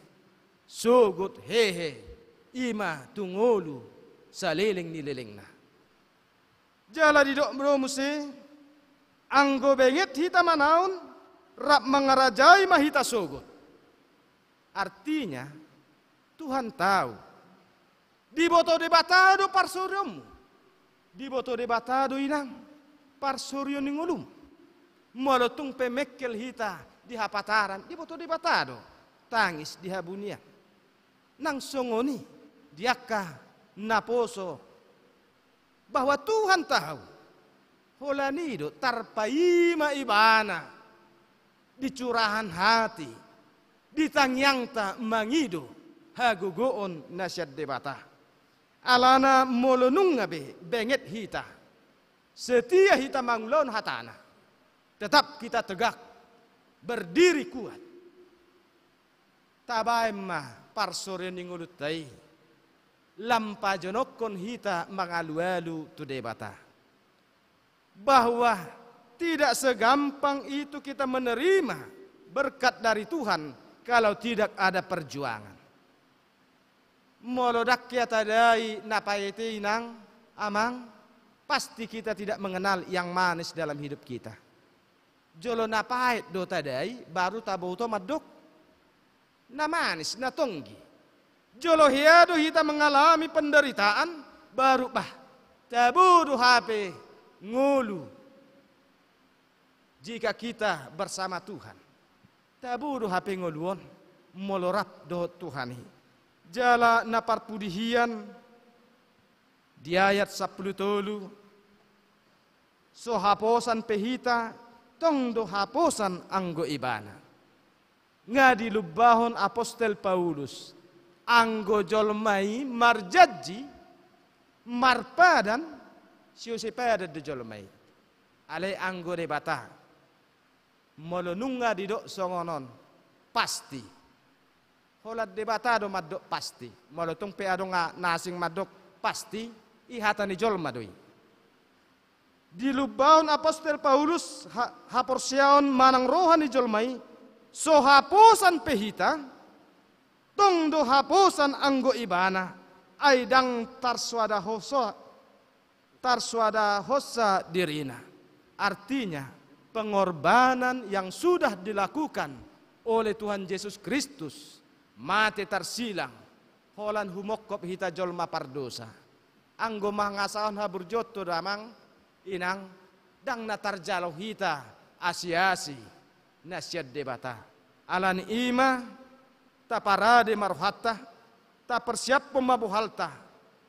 sogot hehe ima tungolu saliling nililing na. Jala di dok bro musi, anggo benget hita manaun, rap mengarajai mahita sogot. Artinya, Tuhan tahu, di boto debatado parsuriomu, di boto debatado inang, parsurio ningulum, molotung pemekkel hita di hapataran, di boto debatado, tangis di habunia, nang songoni, diaka, naposo, bahwa Tuhan tahu, holanido tarpaima ibana, di curahan hati, di tangyangta mangido, hagugoon nasyad debata. Alana molonung ngabe benget hita, setia hita manglon hatana, tetap kita tegak, berdiri kuat. Tabay ma parsoren ningulutai. Lampajonokon hita mangalu-alu tu debata. Bahwa tidak segampang itu kita menerima berkat dari Tuhan kalau tidak ada perjuangan. Molodak ya tadai napaiti nang amang, pasti kita tidak mengenal yang manis dalam hidup kita. Jolo napait do tadai baru taboto madok. Na manis na tonggi. Jolo hiado hita mengalami penderitaan baru bah tabudu HP ngulu. Jika kita bersama Tuhan, tabudu HP nguluon molorap do Tuhani. Jala napar pudihian di ayat 10 tolu. So haposan pehita tong do haposan anggo ibana. Nga dilubahon Apostel Paulus. Anggo jolmai marjaji marpadan siusipada de jolmai ale anggo debata molonunga didok songonon pasti holat debata do madok pasti molotong pe ado nga nasing madok pasti ihatani jolma doi dilubaon Apostel Paulus haporsiaon manang rohani jolmai so haposan pehita tong do haposan anggo ibana ay dang tarswada hosa dirina. Artinya pengorbanan yang sudah dilakukan oleh Tuhan Yesus Kristus mati tarsilang holan humokop hita jolma pardosa anggo mangasaon haburjoto damang inang dang natarjalo hita asiasi nasyad debata alan ima ta parade marhatta, ta persiap pemabuhalta,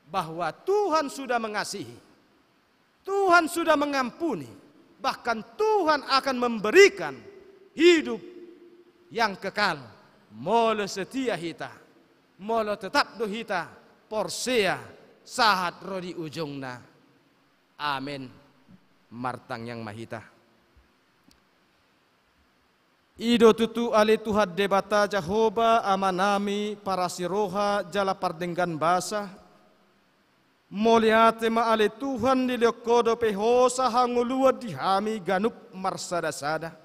bahwa Tuhan sudah mengasihi, Tuhan sudah mengampuni, bahkan Tuhan akan memberikan hidup yang kekal. Molo setia hita, molo tetap do hita, porsea sahat rodi ujungna. Amin. Martang yang mahita. Ido tutu ale Tuhan debata Jehovah amanami para siroha jala pardenggan basa. Moliate ma ale Tuhan diliokodo pehosa hangulua dihami ganup marsada-sada.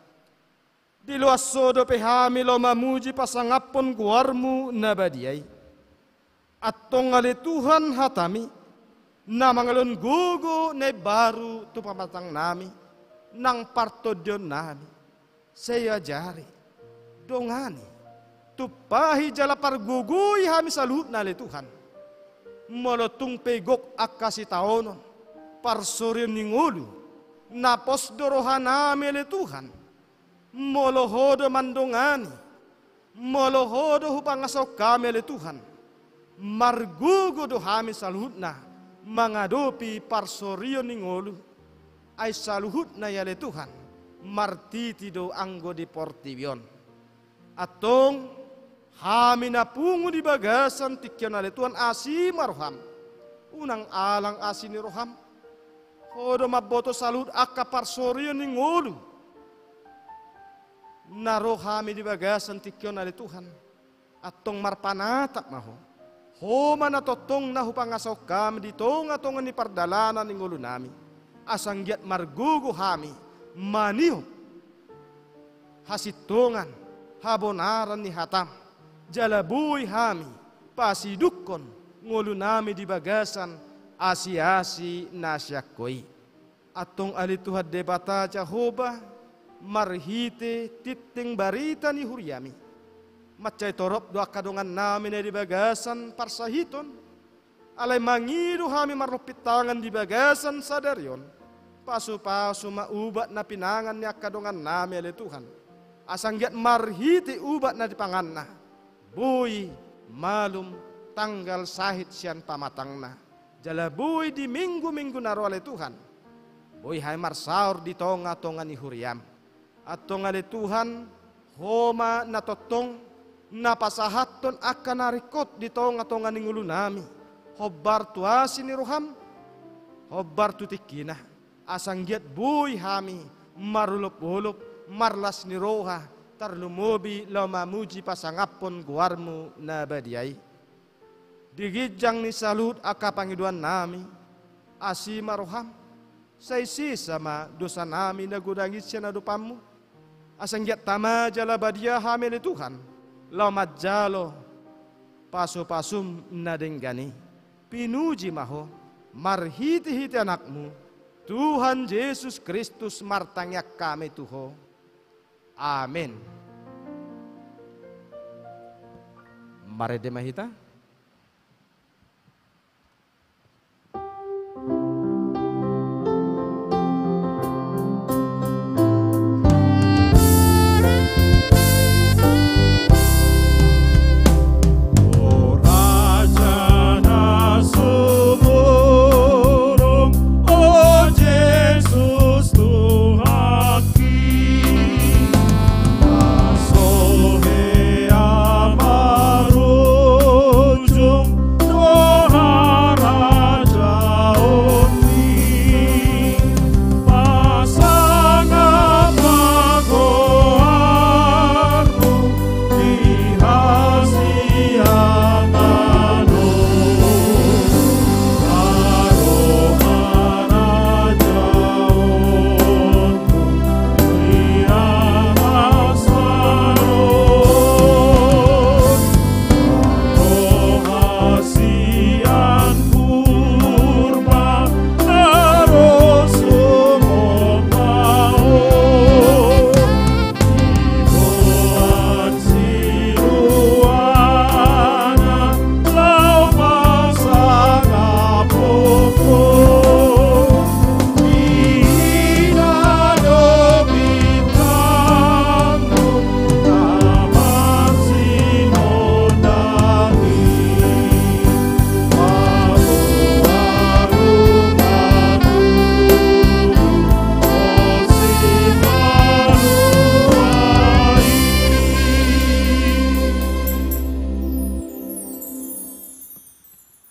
Diluasodo pehami lo mamuji pasangapon guarmu nabadiai. Atong ale Tuhan hatami na mangalon gugu ne baru tu pamatang nami nang partodyon nami. Saya jari dongani tupahi jala pargugui hami salut nale Tuhan molotung pegok akasi taonon parsorin ningulu napos dorohanami le Tuhan molohodo mandongani molohodo hupangasok kami le Tuhan margugo do hami salut na mangadopi parsorio ningulu ay saluhut na yale Tuhan martiti do anggo di portibion. Atong hami na pungo di bagasan tikyan ale Tuhan asi maroham. Unang alang asi ni roham. Hodo maboto salud akka parsorio ni ngulu. Narohami di bagasan tikyan ale Tuhan. Atong marpanatap maho. Homa na totong na hupangasaw kami ditong atong ni pardalanan ni ngulu nami. Asanggiat margugo hami. Maniho hasitongan habonaran ni hatam jalabuy hami pasidukon ngulu nami di bagasan asi-asi nasyakoi. Atong ali Tuhan debata Jehovah marhite titing barita ni huriami. Macay torop doa kadongan namin di bagasan parsahiton. Alay mangiru hami marlupit tangan di bagasan sadaryon. Pasu-pasu maubat na pinangan niya kadongan namin ali Tuhan. Asanggiat marhite ubat na dipangan na. Boy malum tanggal sahit siyan pamatang na. Jala boy di minggu-minggu naro ali Tuhan. Boy hay marsaur di tonga-tonga ni huriam. At tonga ali Tuhan homa na totong napasahaton akan narikot di tonga-tonga ni ngulu nami. Hobbar tuasi ni roham, hobbar tutikina. Asanggiat buy hami, marulup-ulup, marlas ni roha, tarlumobi lau mamuji pasangapon guarmu na badiai. Digijang ni salut aka pangiduan nami, asima roham, saisi sama dosa nami na gudangis siya na dupamu. Asanggiat tama jala badia hamil Tuhan, lau majalo, pasu-pasum na denggani. Pinuji maho, marhiti-hiti anakmu, Tuhan Yesus Kristus martangyak kami Tuho. Amin. Mari demahita.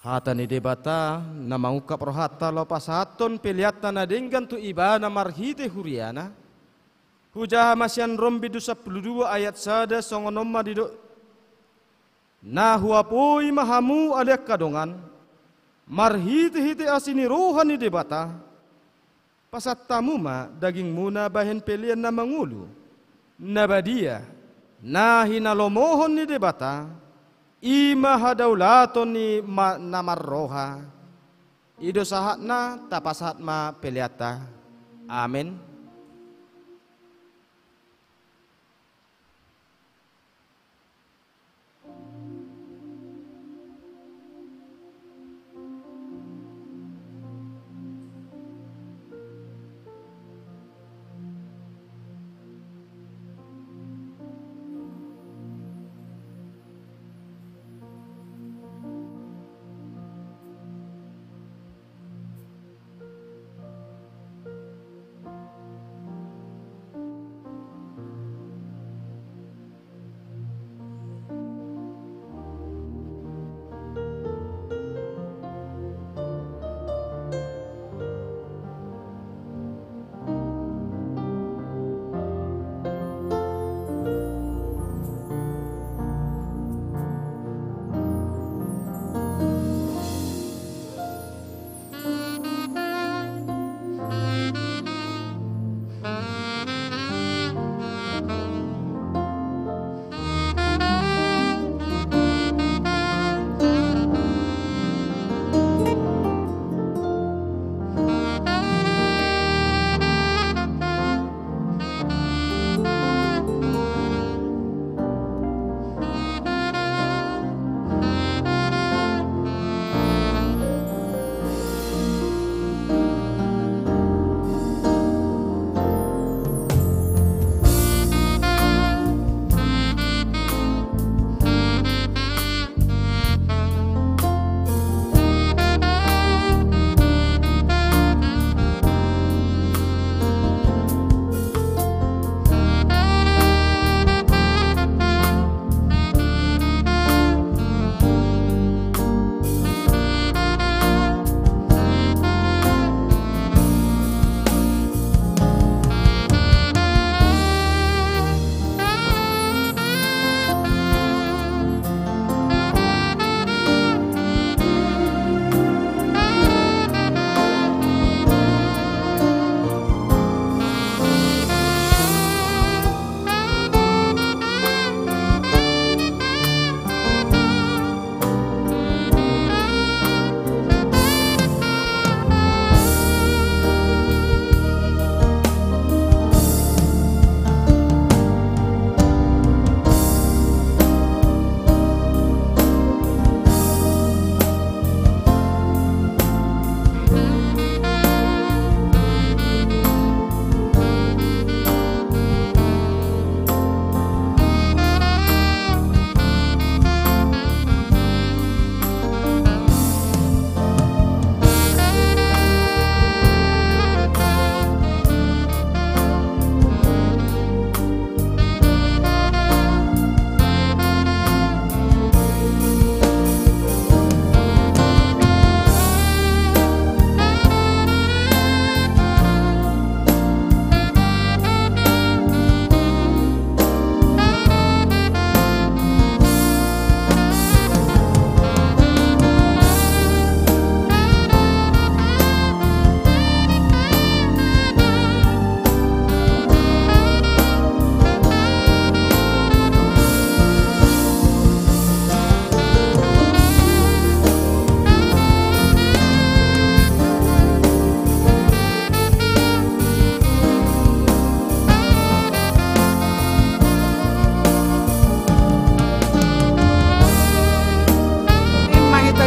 Hata ni debata na mangukap rohata lo pasaton piliata na denggan tu ibana marhite huriana. Hujaha masyan rombi dusa 12 ayat sada songonomma dido. Na huapoi mahamu aliak kadongan. Marhite-hite asini rohani debata. Pasat tamu ma daging muna bahen pelian na mangulu. Nabadia. Na hinalomohon ni debata. Ima hadaulaton ni namar roha. Ido sahat na tapasahat ma peliata. Amin.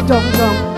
jongjong.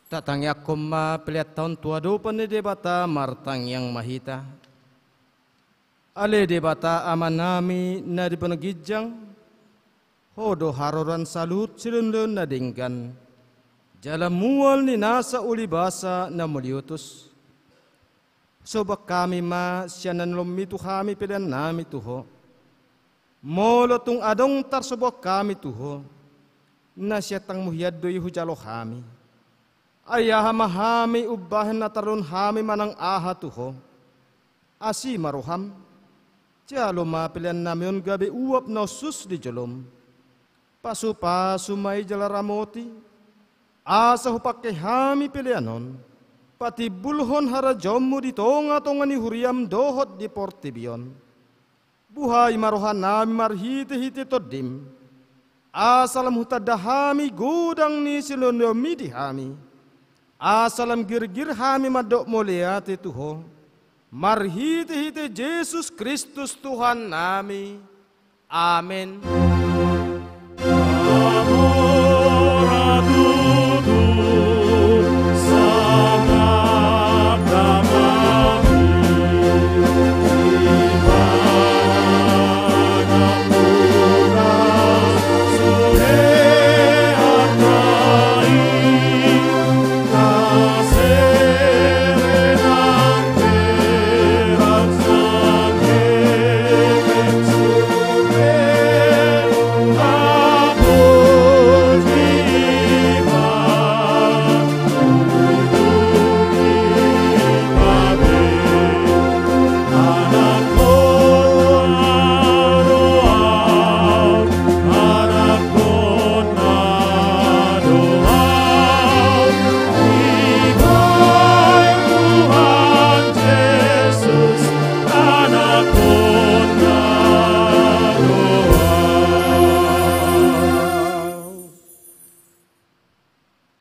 Tatang yakom ma peliat tahun tua do pane debata martang yang mahita. Ale debata amanami na di panagijang. Hodo haroran salut silunlun na dinggan. Jala mual ni nasa ulibasa na muliutus. Sobak kami ma siyanan lumitu kami pilihan nami tuho. Molo tung adong tarsobok kami tuho. Na siyatang muhiyad doy hujalo kami. Ayaha mahami ubahan na tarun hami manang aha tuho. Asi maruham. Jalo mapilian namin gabi uap na sus di jolom. Pasu-pasu may jalaramoti. Asa hupake hami pilianon. Pati bulhon harajomu di tonga-tonga ni huriam dohot di portibion. Buhay maruhan nami marhiti-hiti todim. Asalam hutadahami gudang ni silonomi di hami. Asalam gir-gir hami madok muliati tuho. Marhiti-hiti Yesus Kristus Tuhan nami. Amin.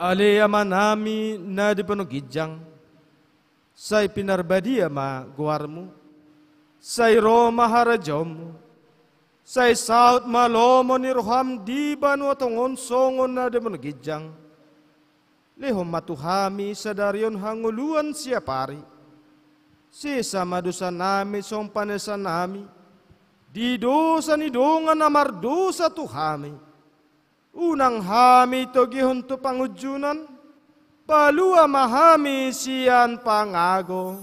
Ale amanami na di panugijang, say pinarbadia ma guarmu, say Roma harajomu, say saut malomo ni roham di banu atongon songon na di panugijang, lehom matuhami sadarion hanguluan siapari, si sama dosa nami song panesan nami, di dosa ni dongan amar dosa tuhami. Unang hami togi hunto pangujunan, palua mahami siyan pangago.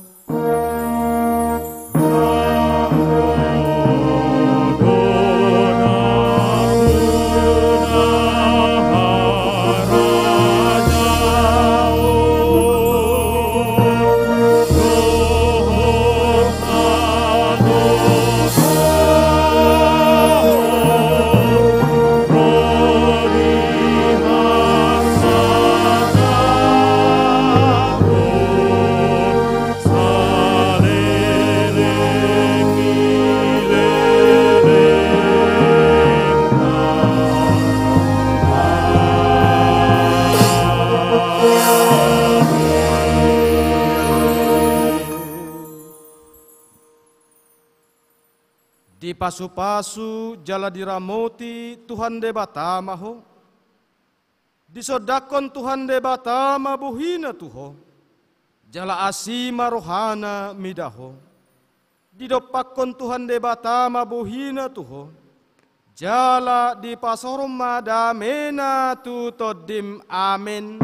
Di pasu-pasu jala diramoti Tuhan debata maho. Disodakon Tuhan debata mabuhina tuho. Jala asima rohana midaho. Didopakon Tuhan debata mabuhina tuho. Jala di pasorom madamena tutodim amin.